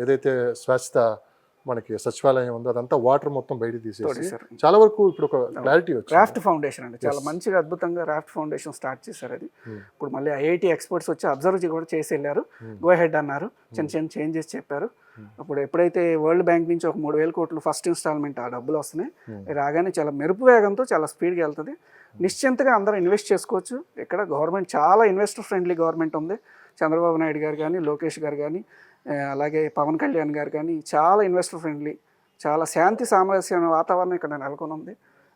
ఏదైతే స్వచ్ఛత మనకి సచివాలయం ఉందో అదంతా వాటర్ మొత్తం బయట తీసేసి చాలా వరకు ఇప్పుడు ఒక క్లారిటీ వచ్చింది. రాఫ్ట్ ఫౌండేషన్ అండి, చాలా మంచిగా అద్భుతంగా రాఫ్ట్ ఫౌండేషన్ స్టార్ట్ చేశారు. అది ఇప్పుడు మళ్ళీ ఐఐటి ఎక్స్పర్ట్స్ వచ్చి అబ్జర్వ్ కూడా చేసి వెళ్ళారు, గో హెడ్ అన్నారు, చిన్న చేంజెస్ చెప్పారు. ఇప్పుడు ఎప్పుడైతే వరల్డ్ బ్యాంక్ నుంచి ఒక 3,000 కోట్లు ఫస్ట్ ఇన్స్టాల్మెంట్ ఆ డబ్బులు వస్తున్నాయి, రాగానే చాలా మెరుపు వేగంతో చాలా స్పీడ్గా వెళ్తుంది. నిశ్చింతగా అందరూ ఇన్వెస్ట్ చేసుకోవచ్చు. ఇక్కడ గవర్నమెంట్ చాలా ఇన్వెస్టర్ ఫ్రెండ్లీ గవర్నమెంట్ ఉంది. చంద్రబాబు నాయుడు గారు కానీ, లోకేష్ గారు కానీ, అలాగే పవన్ కళ్యాణ్ గారు కానీ చాలా ఇన్వెస్టర్ ఫ్రెండ్లీ, చాలా శాంతి సామరస్యమైన వాతావరణం ఇక్కడ నెలకొని ఉంది.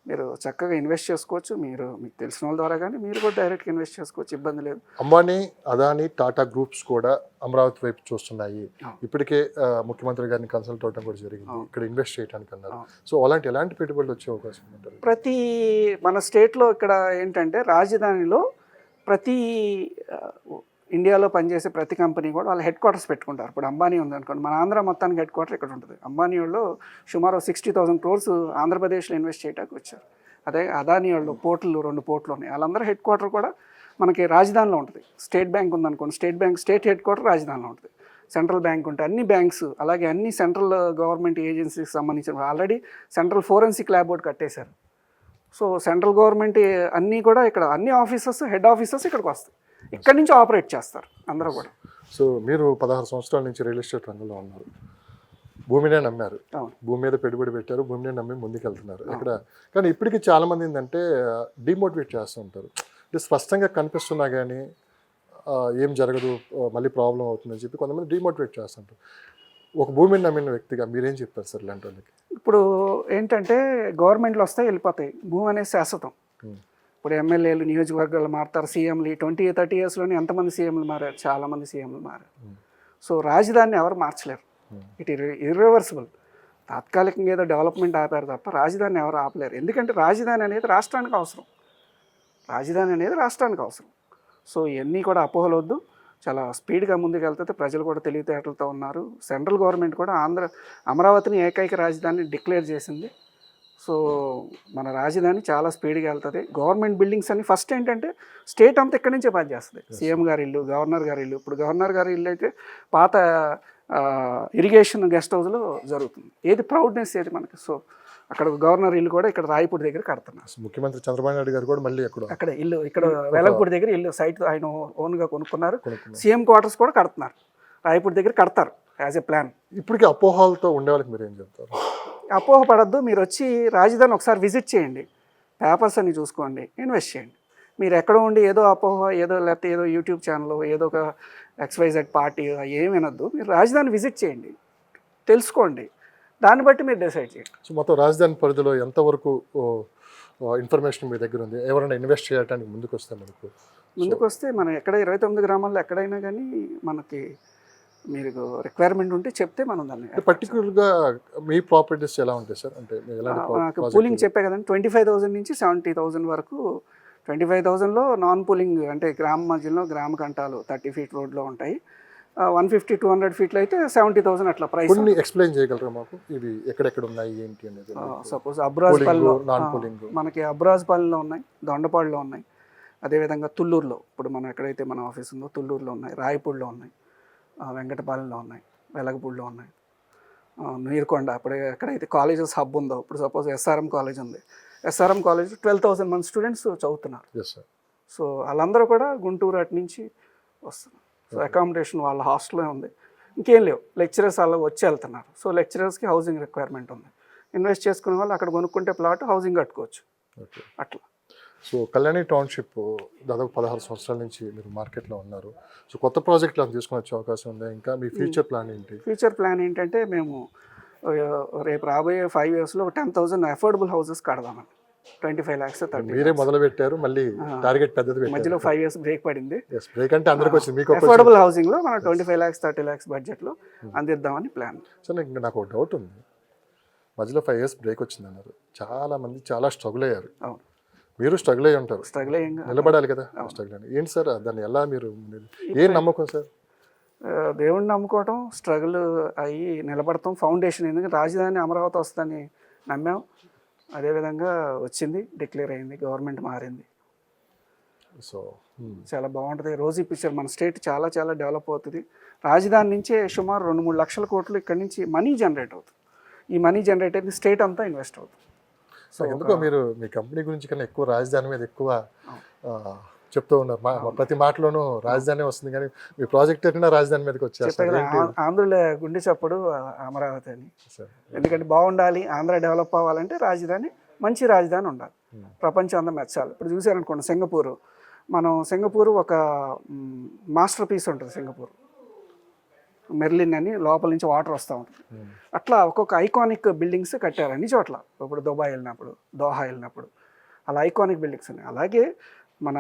మీరు చక్కగా ఇన్వెస్ట్ చేసుకోవచ్చు. మీకు తెలిసిన వాళ్ళ ద్వారా కానీ మీరు కూడా డైరెక్ట్గా ఇన్వెస్ట్ చేసుకోవచ్చు, ఇబ్బంది లేదు. అంబానీ, అదానీ, టాటా గ్రూప్స్ కూడా అమరావతి వైపు చూస్తున్నాయి. ఇప్పటికే ముఖ్యమంత్రి గారిని కన్సల్ట్ అవడం కూడా జరిగింది ఇక్కడ ఇన్వెస్ట్ చేయడానికి అన్నారు. సో ఎలాంటి పెట్టుబడులు వచ్చే అవకాశం ఉంటుంది? ప్రతి మన స్టేట్లో ఇక్కడ ఏంటంటే రాజధానిలో ప్రతి ఇండియాలో పనిచేసే ప్రతి కంపెనీ కూడా వాళ్ళ హెడ్ క్వార్టర్స్ పెట్టుకుంటారు. ఇప్పుడు అంబానీ ఉందనుకోండి, మన ఆంధ్ర మొత్తానికి హెడ్ క్వార్టర్ ఇక్కడ ఉంటుంది. అంబానీ వాళ్ళు సుమారు 60,000 crores ఆంధ్రప్రదేశ్లో ఇన్వెస్ట్ చేయడానికి వచ్చారు. అదే అదాని వాళ్ళు పోర్టులు 2 పోర్టులు ఉన్నాయి, వాళ్ళందరూ హెడ్ క్వార్టర్ కూడా మనకి రాజధానిలో ఉంటుంది. స్టేట్ బ్యాంక్ ఉందనుకోండి, స్టేట్ హెడ్ క్వార్టర్ రాజధానిలో ఉంటుంది. సెంట్రల్ బ్యాంక్ ఉంటే అన్ని బ్యాంక్స్, అలాగే అన్ని సెంట్రల్ గవర్నమెంట్ ఏజెన్సీకి సంబంధించిన already central forensic lab board కట్టేశారు. సో సెంట్రల్ గవర్నమెంట్ అన్నీ కూడా ఇక్కడ అన్ని ఆఫీసర్స్, హెడ్ ఆఫీసర్స్ ఇక్కడికి వస్తాయి, ఇక్కడి నుంచి ఆపరేట్ చేస్తారు అందరూ కూడా. సో మీరు 16 సంవత్సరాల నుంచి రియల్ ఎస్టేట్ రంగంలో ఉన్నారు, భూమినే నమ్మారు, భూమి మీద పెట్టుబడి పెట్టారు, భూమినే నమ్మి ముందుకెళ్తున్నారు ఇక్కడ. కానీ ఇప్పటికీ చాలామంది ఏంటంటే డిమోటివేట్ చేస్తూ ఉంటారు. అంటే స్పష్టంగా కనిపిస్తున్నా కానీ ఏం జరగదు, మళ్ళీ ప్రాబ్లం అవుతుందని చెప్పి కొంతమంది డిమోటివేట్ చేస్తుంటారు. ఒక భూమిని నమ్మిన వ్యక్తిగా మీరేం చెప్తారు సార్ ఇలాంటి వాళ్ళకి? ఇప్పుడు ఏంటంటే గవర్నమెంట్లు వస్తాయి వెళ్ళిపోతాయి, భూమి అనేది శాశ్వతం. ఇప్పుడు ఎమ్మెల్యేలు నియోజకవర్గాలు మారుతారు, సీఎంలు 20-30 ఇయర్స్లోనే ఎంతమంది సీఎంలు మారారు, చాలామంది సీఎంలు మారారు. సో రాజధానిని ఎవరు మార్చలేరు, ఇట్ ఇర్రివర్సిబుల్. తాత్కాలికంగా ఏదో డెవలప్మెంట్ ఆపారు తప్ప రాజధానిని ఎవరు ఆపలేరు. ఎందుకంటే రాజధాని అనేది రాష్ట్రానికి అవసరం, సో ఇవన్నీ కూడా అపోహలు వద్దు, చాలా స్పీడ్గా ముందుకు వెళ్తే ప్రజలు కూడా తెలివితేటలతో ఉన్నారు. సెంట్రల్ గవర్నమెంట్ కూడా అమరావతిని ఏకైక రాజధాని డిక్లేర్ చేసింది. సో మన రాజధాని చాలా స్పీడ్గా వెళ్తుంది. గవర్నమెంట్ బిల్డింగ్స్ అన్ని ఫస్ట్ ఏంటంటే స్టేట్ అంతా ఇక్కడి నుంచే పనిచేస్తుంది. సీఎం గారి ఇల్లు, గవర్నర్ గారి ఇల్లు. ఇప్పుడు గవర్నర్ గారి ఇల్లు అయితే పాత ఇరిగేషన్ గెస్ట్ హౌస్లో జరుగుతుంది. ఏది ప్రౌడ్నెస్ ఏది మనకి. సో అక్కడ గవర్నర్ ఇల్లు కూడా ఇక్కడ రాయపూడి దగ్గర కడుతున్నారు. ముఖ్యమంత్రి చంద్రబాబు నాయుడు గారు కూడా మళ్ళీ అక్కడ ఇల్లు, ఇక్కడ వెలగపూడి దగ్గర ఇల్లు సైట్ ఆయన ఓన్గా కొనుక్కున్నారు. సీఎం క్వార్టర్స్ కూడా కడుతున్నారు, రాయపూడి దగ్గర కడతారు యాజ్ ఎ ప్లాన్. ఇప్పటికీ అపోహలతో ఉండే వాళ్ళకి మీరు ఏం చెప్తారు? అపోహ పడద్దు, మీరు వచ్చి రాజధాని ఒకసారి విజిట్ చేయండి, పేపర్స్ అన్ని చూసుకోండి, ఇన్వెస్ట్ చేయండి. మీరు ఎక్కడ ఉండి ఏదో అపోహ, లేకపోతే ఏదో యూట్యూబ్ ఛానల్, ఏదో ఒక XYZ పార్టీ ఏమి వినొద్దు. మీరు రాజధాని విజిట్ చేయండి, తెలుసుకోండి, దాన్ని బట్టి మీరు డిసైడ్ చేయండి. సో మొత్తం రాజధాని పరిధిలో ఎంతవరకు ఇన్ఫర్మేషన్ మీ దగ్గర ఉంది? ఎవరైనా ఇన్వెస్ట్ చేయడానికి ముందుకు వస్తే మనం ఎక్కడ 29 గ్రామాల్లో ఎక్కడైనా కానీ మనకి మీరు రిక్వైర్మెంట్ ఉంటే చెప్తే మనం దాన్ని. పర్టికులర్గా మీ ప్రాపర్టీస్ ఎలా ఉంటాయి సార్? అంటే నాకు పూలింగ్ చెప్పే కదండి, 25,000 నుంచి 70,000 వరకు. 25,000లో నాన్ పూలింగ్ అంటే గ్రామ మధ్యలో గ్రామ కంటాలు 30 ఫీట్ రోడ్లో ఉంటాయి. 150-200 ఫీట్లు అయితే 70,000 అట్లా ప్రైస్. కొన్ని ఎక్స్ప్లెయిన్ చేయగలరా మాకు, ఇవి ఎక్కడెక్కడ ఉన్నాయి ఏంటి అనేది? సపోజ్ అబ్రాజ్పల్లిలో మనకి అబ్రాజ్పల్లిలో ఉన్నాయి, దొండపాడులో ఉన్నాయి, అదేవిధంగా తుళ్ళూరులో, ఇప్పుడు మనం ఎక్కడైతే మన ఆఫీస్ ఉందో తుళ్ళూరులో ఉన్నాయి, రాయపూడిలో ఉన్నాయి, వెంకటపాలెంలో ఉన్నాయి, వెలగపూడిలో ఉన్నాయి, నీరుకొండ అప్పుడు ఎక్కడైతే కాలేజెస్ హబ్ ఉందో, ఇప్పుడు సపోజ్ SRM కాలేజ్ ఉంది, SRM కాలేజ్ 12,000 మంది స్టూడెంట్స్ చదువుతున్నారు. సో వాళ్ళందరూ కూడా గుంటూరు అటు నుంచి వస్తున్నారు. సో అకామిడేషన్ వాళ్ళ హాస్టల్లో ఉంది, ఇంకేం లేవు. లెక్చరర్స్ అలా వచ్చి వెళ్తున్నారు. సో లెక్చరర్స్కి హౌసింగ్ రిక్వైర్మెంట్ ఉంది, ఇన్వెస్ట్ చేసుకునే వాళ్ళు అక్కడ కొనుక్కుంటే ప్లాట్ హౌసింగ్ కట్టుకోవచ్చు అట్లా. సో కళ్యాణి టౌన్షిప్ దాదాపు 16 సంవత్సరాల నుంచి మీరు మార్కెట్లో ఉన్నారు. సో కొత్త ప్రాజెక్టులు తీసుకుని వచ్చే అవకాశం ఉంది. ఇంకా మీ ఫ్యూచర్ ప్లాన్ ఏంటి? ఫ్యూచర్ ప్లాన్ ఏంటంటే మేము రేపు రాబోయే 5 ఇయర్స్లో 10,000 అఫోర్డబుల్ హౌసెస్ కడదామని. 25 lakhs 30. మీరే మొదలు పెట్టారు, మళ్ళీ టార్గెట్ పెద్దది. మధ్యలో 5 years బ్రేక్ పడింది. బ్రేక్ అంటే అందరికి వచ్చింది, మీకు అఫోర్డబుల్ హౌసింగ్లో మనం 25 lakhs 30 lakhs బడ్జెట్లో అందిద్దామని ప్లాన్. సో నాకు ఒక డౌట్ ఉంది, మధ్యలో 5 years బ్రేక్ వచ్చింది అన్నారు, చాలా మంది చాలా స్ట్రగుల్ అయ్యారు. అవును, మీరు స్ట్రగుల్ అయ్యి ఉంటారు, స్ట్రగుల్ అయ్యి నిలబడాలి కదా. స్ట్రగుల్ అని ఏంటి సార్, దాన్ని ఎలా మీరు ఏం నమ్మకం సార్? దేవుడిని నమ్ముకోవటం, స్ట్రగుల్ అయ్యి నిలబడతాం. ఫౌండేషన్ ఎందుకంటే రాజధాని అమరావతి వస్తుందని నమ్మాం, అదేవిధంగా వచ్చింది, డిక్లేర్ అయింది, గవర్నమెంట్ మారింది. సో చాలా బాగుంటుంది. రోజు పిక్చర్ మన స్టేట్ చాలా చాలా డెవలప్ అవుతుంది. రాజధాని నుంచే సుమారు 2-3 లక్షల కోట్లు ఇక్కడ నుంచి మనీ జనరేట్ అవుతుంది. ఈ మనీ జనరేట్ అయితే స్టేట్ అంతా ఇన్వెస్ట్ అవుతుంది. సో ఎందుకో మీరు మీ కంపెనీ గురించి కన్నా ఎక్కువ రాజధాని మీద ఎక్కువ చెప్తూ ఉన్నారు. ప్రతి మాటలోనూ రాజధాని వస్తుంది, కానీ మీ ప్రాజెక్ట్ అయినా రాజధాని మీదకి వచ్చేస్తారు. ఆంధ్రుల గుండె చప్పుడు అమరావతి అని. ఎందుకంటే బాగుండాలి, ఆంధ్ర డెవలప్ అవ్వాలంటే రాజధాని, మంచి రాజధాని ఉండాలి, ప్రపంచం అంతా మెచ్చాలి. ఇప్పుడు చూసారనుకోండి సింగపూర్, మనం సింగపూర్ ఒక మాస్టర్ పీస్ ఉంటుంది. సింగపూర్ మెర్లిన్ అని లోపల నుంచి వాటర్ వస్తూ ఉంటుంది. అట్లా ఒక్కొక్క ఐకానిక్ బిల్డింగ్స్ కట్టారు అన్ని చోట్ల. ఇప్పుడు దుబాయ్ వెళ్ళినప్పుడు, దోహా వెళ్ళినప్పుడు అలా ఐకానిక్ బిల్డింగ్స్ ఉన్నాయి. అలాగే మన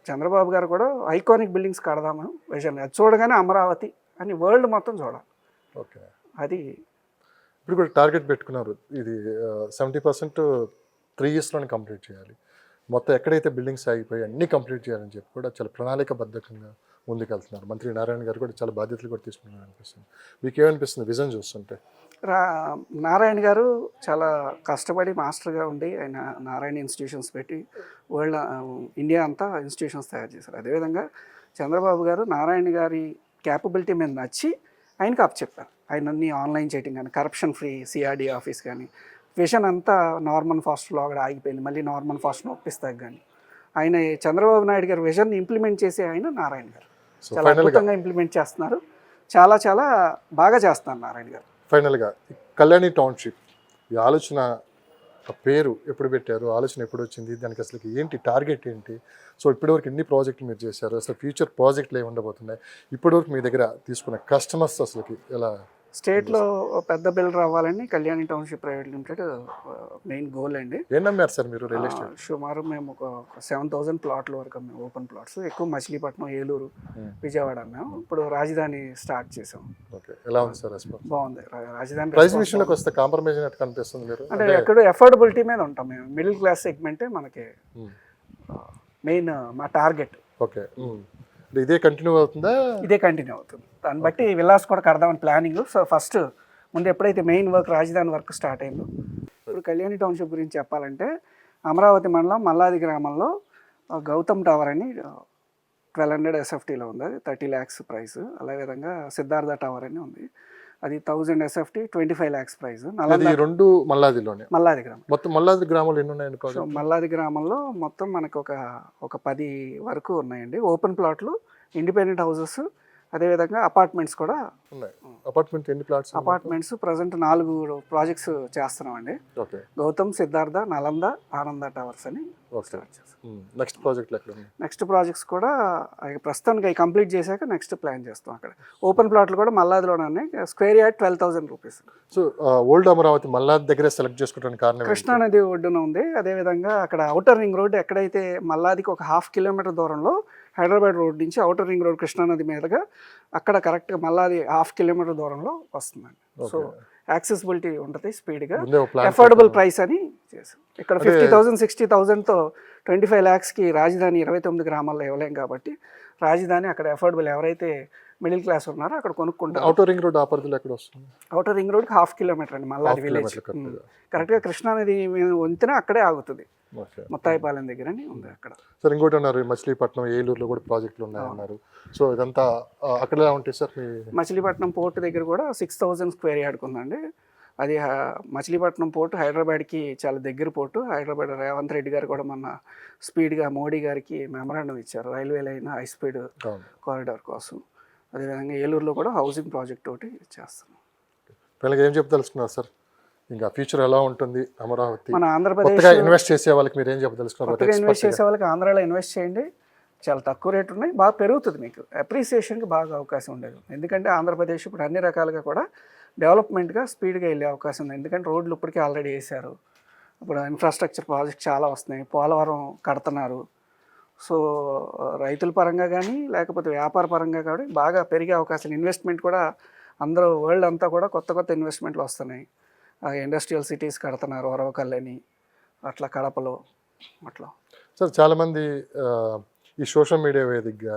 చంద్రబాబు గారు కూడా ఐకానిక్ బిల్డింగ్స్ కడదామని విజన్. అది చూడగానే అమరావతి అని వరల్డ్ మొత్తం చూడాలి. ఓకే, అది ఇప్పుడు కూడా టార్గెట్ పెట్టుకున్నారు. ఇది 70% 3 yearsలోనే కంప్లీట్ చేయాలి. మొత్తం ఎక్కడైతే బిల్డింగ్స్ ఆగిపోయి అన్నీ కంప్లీట్ చేయాలని చెప్పి కూడా చాలా ప్రణాళికబద్ధకంగా ముందుకెళ్తున్నారు. మంత్రి నారాయణ గారు కూడా చాలా బాధ్యతలు కూడా తీసుకున్నారు అనిపిస్తుంది. మీకు ఏమనిపిస్తుంది విజన్ చూస్తుంటే? నారాయణ గారు చాలా కష్టపడి మాస్టర్గా ఉండి ఆయన నారాయణ ఇన్స్టిట్యూషన్స్ పెట్టి వరల్డ్ ఇండియా అంతా ఇన్స్టిట్యూషన్స్ తయారు చేశారు. అదేవిధంగా చంద్రబాబు గారు నారాయణ గారి క్యాపబిలిటీ మీద నచ్చి ఆయనకు అప్పచెప్పారు. ఆయన అన్ని ఆన్లైన్ చేయటం కానీ, కరప్షన్ ఫ్రీ సిఆర్డీ ఆఫీస్ కానీ, విషన్ అంతా నార్మన్ ఫాస్ట్లో అక్కడ ఆగిపోయింది, మళ్ళీ నార్మన్ ఫాస్ట్ను ఒప్పిస్తాక కానీ ఆయన చంద్రబాబు నాయుడు గారు విజన్ని ఇంప్లిమెంట్ చేసే ఆయన నారాయణ గారు చాలా అద్భుతంగా ఇంప్లిమెంట్ చేస్తున్నారు. చాలా చాలా బాగా చేస్తున్నారు నారాయణ గారు. ఫైనల్గా కళ్యాణి టౌన్షిప్ ఈ ఆలోచన, ఆ పేరు ఎప్పుడు పెట్టారు, ఆలోచన ఎప్పుడు వచ్చింది, దానికి అసలు ఏంటి టార్గెట్ ఏంటి? సో ఇప్పటివరకు ఎన్ని ప్రాజెక్టులు మీరు చేశారు, అసలు ఫ్యూచర్ ప్రాజెక్టులు ఏమి ఉండబోతున్నాయి, ఇప్పటివరకు మీ దగ్గర తీసుకున్న కస్టమర్స్ అసలుకి ఎలా? స్టేట్లో పెద్ద బిల్డర్ అవ్వాలని Kalyani township private limited main goal అండి. ఏం నమ్మారు సార్ మీరు రియల్ ఎస్టేట్? సుమారు మేము ఒక 7,000 ప్లాట్ల వరకు మేము ఓపెన్ ప్లాట్స్, ఎక్కువ మచిలీపట్నం, ఏలూరు, విజయవాడ అమ్మాము. ఇప్పుడు రాజధాని స్టార్ట్ చేసాం. ఓకే, ఎలా ఉంది సార్ రెస్పాన్స్? బాగుంది. రాజధాని ప్రైస్ విషయంలోకి వస్తే కాంప్రమైజ్ అయినట్టు కనిపిస్తుంది మీరు? అంటే ఎక్కడ ఎఫోర్డబిలిటీ మీద ఉంటాం మేము. మిడిల్ క్లాస్ సెగ్మెంటే మనకి మెయిన్ మా టార్గెట్. ఓకే, ఇదే కంటిన్యూ అవుతుందా? ఇదే కంటిన్యూ అవుతుంది. దాన్ని బట్టి విల్లాస్ కూడా కడదామని ప్లానింగ్. సో ఫస్ట్ ముందు ఎప్పుడైతే మెయిన్ వర్క్ రాజధాని వర్క్ స్టార్ట్ అయిందో, ఇప్పుడు కళ్యాణి టౌన్షిప్ గురించి చెప్పాలంటే అమరావతి మండలం మల్లాది గ్రామంలో గౌతమ్ టవర్ అని 1200 SFTలో ఉంది, అది 30 lakhs ప్రైస్. అలావిధంగా సిద్ధార్థ టవర్ అని ఉంది, అది 1000 SFT 25 lakhs ప్రైస్. రెండు మల్లాదిలోనే. మల్లాది గ్రామం మొత్తం మల్లాది గ్రామంలో ఎన్ని ఉన్నాయండి? సో మల్లాది గ్రామంలో మొత్తం మనకు ఒక 10 వరకు ఉన్నాయండి ఓపెన్ ప్లాట్లు, ఇండిపెండెంట్ హౌసెస్, అదేవిధంగా అపార్ట్మెంట్స్ కూడా ఉన్నాయి. అపార్ట్మెంట్ ఎన్ని ప్లాట్స్? అపార్ట్మెంట్స్ ప్రజెంట్ 4 ప్రాజెక్ట్స్ చేస్తున్నామండి. ఓకే, గౌతమ్, సిద్ధార్థ, నలంద, ఆనంద టవర్స్ అని స్టార్ట్ చేస్తాం. నెక్స్ట్ ప్రాజెక్ట్ ఎక్కడ ఉన్నాయి? నెక్స్ట్ ప్రాజెక్ట్స్ కూడా ప్రస్తుతానికి అవి కంప్లీట్ చేశాక నెక్స్ట్ ప్లాన్ చేస్తాం. అక్కడ ఓపెన్ ప్లాట్లు కూడా మల్లాదిలోనే ఉన్నాయి. Square yard 12,000 rupees. So old Amaravati Malladi దగ్గరే సెలెక్ట్ చేసుకోవడానికి కారణం? కృష్ణానది ఒడ్డున ఉంది. అదేవిధంగా అక్కడ అవుటర్ రింగ్ రోడ్ ఎక్కడైతే మల్లాదికి ఒక 1/2 kilometer దూరంలో హైదరాబాద్ రోడ్ నుంచి అవుటర్ రింగ్ రోడ్ కృష్ణానది మీదుగా అక్కడ కరెక్ట్గా మళ్ళీ 1/2 kilometer దూరంలో వస్తుందండి. సో యాక్సెసిబిలిటీ ఉంటుంది, స్పీడ్గా, అఫోర్డబుల్ ప్రైస్ అని చేసాం. ఇక్కడ 50,000 60,000తో 25 lakhsకి రాజధాని 29 గ్రామాల్లో ఇవ్వలేం కాబట్టి రాజధాని అక్కడ అఫోర్డబుల్, ఎవరైతే మిడిల్ క్లాస్ ఉన్నారో అక్కడ కొనుక్కుంటారు. అవుటర్ రింగ్ రోడ్ ఆ పరిధిలో ఎక్కడ వస్తుంది? అవుటర్ రింగ్ రోడ్కి 1/2 kilometer అండి మళ్ళీ విలేజ్. కరెక్ట్గా కృష్ణానది వంతెన అక్కడే ఆగుతుంది, ముత్తాయిపాలెం దగ్గర ఉంది అక్కడ. సార్ ఇంకోటి అన్నారు, మచిలీపట్నం, ఏలూరులో కూడా ప్రాజెక్టులు ఉన్నాయన్నారు. సో ఇదంతా అక్కడ ఎలా ఉంటాయి సార్? మచిలీపట్నం పోర్ట్ దగ్గర కూడా 6,000 స్క్వేర్ యార్డ్కి ఉందండి. అది మచిలీపట్నం పోర్టు హైదరాబాద్కి చాలా దగ్గర పోర్టు. హైదరాబాద్ రేవంత్ రెడ్డి గారు కూడా మొన్న స్పీడ్గా మోడీ గారికి మెమరాండం ఇచ్చారు railway line high speed corridor కోసం. అదేవిధంగా ఏలూరులో కూడా హౌసింగ్ ప్రాజెక్ట్ ఒకటి చేస్తున్నాం. పిల్లలకి ఏం చెప్పదలుచుకున్నారు సార్? ఇంకా ఫ్యూచర్ ఎలా ఉంటుంది అమరావతి? మన ఆంధ్రప్రదేశ్ ఇన్వెస్ట్ చేసే వాళ్ళకి మీరు ఏం చెప్పదలుచుకున్నారు? ఇన్వెస్ట్ చేసే వాళ్ళకి ఆంధ్రాలో ఇన్వెస్ట్ చేయండి, చాలా తక్కువ రేటు ఉన్నాయి, బాగా పెరుగుతుంది, మీకు అప్రిసియేషన్కి బాగా అవకాశం ఉండదు. ఎందుకంటే ఆంధ్రప్రదేశ్ ఇప్పుడు అన్ని రకాలుగా కూడా డెవలప్మెంట్గా స్పీడ్గా వెళ్ళే అవకాశం ఉంది. ఎందుకంటే రోడ్లు ఇప్పటికే ఆల్రెడీ వేశారు, ఇప్పుడు ఇన్ఫ్రాస్ట్రక్చర్ ప్రాజెక్ట్ చాలా వస్తున్నాయి, పోలవరం కడుతున్నారు. సో రైతుల పరంగా కానీ లేకపోతే వ్యాపార పరంగా కానీ బాగా పెరిగే అవకాశాలు, ఇన్వెస్ట్మెంట్ కూడా అందరూ వరల్డ్ అంతా కూడా కొత్త కొత్త ఇన్వెస్ట్మెంట్లు వస్తున్నాయి. ఇండస్ట్రియల్ సిటీస్ కడుతున్నారు, ఒరవకల్లని, అట్లా కడపలో అట్లా. సార్ చాలామంది ఈ సోషల్ మీడియా వేదికగా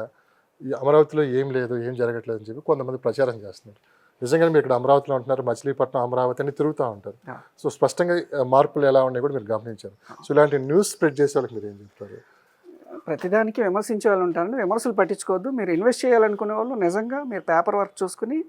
ఈ అమరావతిలో ఏం లేదు, ఏం జరగట్లేదు అని చెప్పి కొంతమంది ప్రచారం చేస్తున్నారు. నిజంగానే మీరు ఇక్కడ అమరావతిలో ఉంటున్నారు, మచిలీపట్నం, అమరావతి అని తిరుగుతూ ఉంటారు. సో స్పష్టంగా మార్పులు ఎలా ఉన్నాయి కూడా మీరు గమనించారు. సో ఇలాంటి న్యూస్ స్ప్రెడ్ చేసే వాళ్ళకి మీరు ఏం చెప్తారు? ప్రతిదానికి విమర్శించే వాళ్ళు ఉంటారండి, విమర్శలు పట్టించుకోవద్దు. మీరు ఇన్వెస్ట్ చేయాలనుకునే వాళ్ళు నిజంగా మీరు పేపర్ వర్క్ చూసుకుని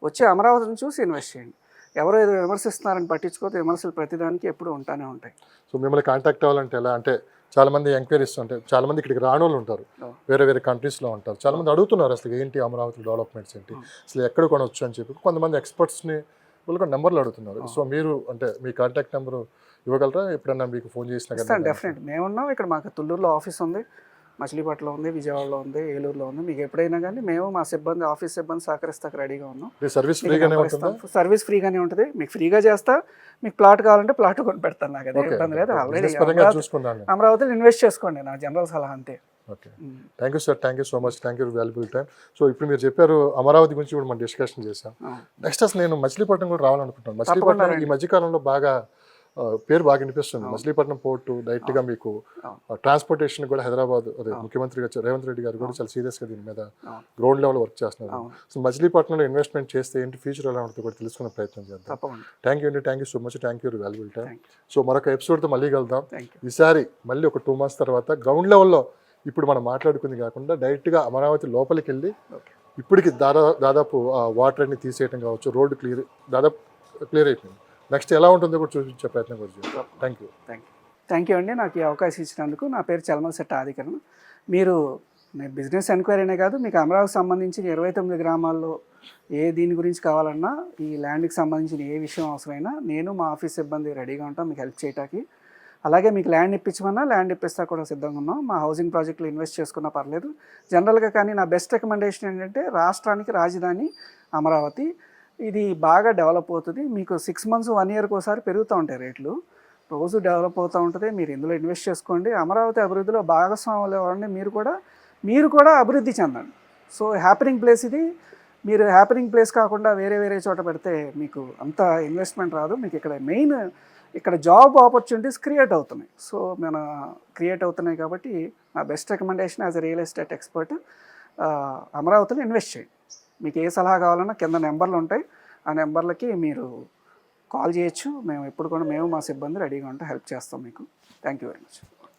వచ్చే అమరావతిని చూసి ఇన్వెస్ట్ చేయండి. ఎవరో ఏదో విమర్శిస్తున్నారని పట్టించుకోవద్దు, విమర్శలు ప్రతిదానికి ఎప్పుడు ఉంటానే ఉంటాయి. సో మిమ్మల్ని కాంటాక్ట్ అవ్వాలంటే ఎలా అంటే చాలామంది ఎంక్వైరీస్ ఉంటాయి, చాలామంది ఇక్కడికి రానోళ్ళు ఉంటారు, వేరే వేరే కంట్రీస్లో ఉంటారు. చాలామంది అడుగుతున్నారు అసలు ఏంటి అమరావతి డెవలప్మెంట్స్ ఏంటి, అసలు ఎక్కడ కొనవచ్చు అని చెప్పి కొంతమంది ఎక్స్పర్ట్స్ని వాళ్ళు నెంబర్లు అడుగుతున్నారు. సో మీరు అంటే మీ కాంటాక్ట్ నెంబరు ఇవ్వగలరా? ఎప్పుడన్నా మీకు ఫోన్ చేసినా కదా? డెఫినెట్, మేమున్నాం ఇక్కడ. మాకు తుళ్ళూరులో ఆఫీస్ ఉంది, మచిలీపట్నంలో ఉంది, విజయవాడలో ఉంది, ఏలూరులో ఉంది. మీకు ఎప్పుడైనా కానీ మేము మా సిబ్బంది, ఆఫీస్ సిబ్బంది సహకరిస్తాక రెడీగా ఉన్నాం. సర్వీస్ ఫ్రీగానే ఉంటుంది? సర్వీస్ ఫ్రీగానే ఉంటుంది, మీకు ఫ్రీగా చేస్తా. మీకు ప్లాట్ కావాలంటే ప్లాట్ కొని పెడతాను, నాకు అదే ఇబ్బంది లేదు. ఆల్రెడీ అమరావతిలో ఇన్వెస్ట్ చేసుకోండి, నా జనరల్ సలహా అంతే. Okay, thank you sir, thank you so much, thank you valuable time. So ఇప్పుడు మీరు చెప్పారు అమరావతి గురించి కూడా మనం డిస్కషన్ చేసాం. నెక్స్ట్ అసలు నేను మచిలీపట్నం కూడా రావాలనుకుంటున్నాను. మచిలీపట్నం ఈ మధ్యకాలంలో బాగా పేరు బాగా వినిపిస్తుంది. మచిలీపట్నం పోర్టు డైరెక్ట్గా మీకు ట్రాన్స్పోర్టేషన్ కూడా హైదరాబాద్ అదే ముఖ్యమంత్రి గారు రేవంత్ రెడ్డి గారు కూడా చాలా సీరియస్గా దీని మీద గ్రౌండ్ లెవెల్ వర్క్ చేస్తున్నారు. సో మచిలీపట్నంలో ఇన్వెస్ట్మెంట్ చేస్తే ఏంటి ఫ్యూచర్ ఎలా ఉంటుందో కూడా తెలుసుకునే ప్రయత్నం చేద్దాం. థ్యాంక్ యూ అండి, thank you so much, thank you valuable time. So మరొక ఎపిసోడ్తో మళ్ళీ కలుద్దాం. ఈసారి మళ్ళీ ఒక 2 months తర్వాత గ్రౌండ్ లెవెల్లో ఇప్పుడు మనం మాట్లాడుకుంది కాకుండా డైరెక్ట్గా అమరావతి లోపలికి వెళ్ళి ఇప్పటికి దాదాపు వాటర్ అన్ని తీసేయటం కావచ్చు, రోడ్డు దాదాపు క్లియర్ అయిపోయింది. నెక్స్ట్ ఎలా ఉంటుందో కూడా చూపించే ప్రయత్నం కూడా చేద్దాం. థ్యాంక్ యూ అండి, నాకు ఈ అవకాశం ఇచ్చినందుకు. నా పేరు చలమలశెట్టి ఆదికరణ్. మీరు నేను బిజినెస్ ఎంక్వైరీనే కాదు, మీకు అమరావతికి సంబంధించిన 29 గ్రామాల్లో దీని గురించి కావాలన్నా, ఈ ల్యాండ్కి సంబంధించిన ఏ విషయం అవసరమైనా నేను మా ఆఫీస్ సిబ్బంది రెడీగా ఉంటాం మీకు హెల్ప్ చేయడానికి. అలాగే మీకు ల్యాండ్ ఇప్పించమన్నా ల్యాండ్ ఇప్పిస్తా కూడా సిద్ధంగా ఉన్నాం. మా హౌసింగ్ ప్రాజెక్టులు ఇన్వెస్ట్ చేసుకున్నా పర్లేదు జనరల్గా. కానీ నా బెస్ట్ రికమెండేషన్ ఏంటంటే రాష్ట్రానికి రాజధాని అమరావతి. ఇది బాగా డెవలప్ అవుతుంది. మీకు 6 months 1 yearకి ఒకసారి పెరుగుతూ ఉంటాయి రేట్లు, రోజు డెవలప్ అవుతూ ఉంటుంది. మీరు ఇందులో ఇన్వెస్ట్ చేసుకోండి. అమరావతి అభివృద్ధిలో భాగస్వాములు ఎవరండి, మీరు కూడా అభివృద్ధి చెందండి. సో హ్యాపెనింగ్ ప్లేస్ ఇది. మీరు హ్యాపెనింగ్ ప్లేస్ కాకుండా వేరే చోట పెడితే మీకు అంత ఇన్వెస్ట్మెంట్ రాదు. మీకు ఇక్కడ మెయిన్ జాబ్ ఆపర్చునిటీస్ క్రియేట్ అవుతున్నాయి. సో క్రియేట్ అవుతున్నాయి కాబట్టి నా best recommendation as a real estate expert, అమరావతిలో ఇన్వెస్ట్ చేయండి. మీకు ఏ సలహా కావాలన్నా కింద నెంబర్లు ఉంటాయి, ఆ నెంబర్లకి మీరు కాల్ చేయొచ్చు. మేము ఎప్పుడు కూడా మా సిబ్బంది రెడీగా ఉంటే హెల్ప్ చేస్తాం మీకు. Thank you very much.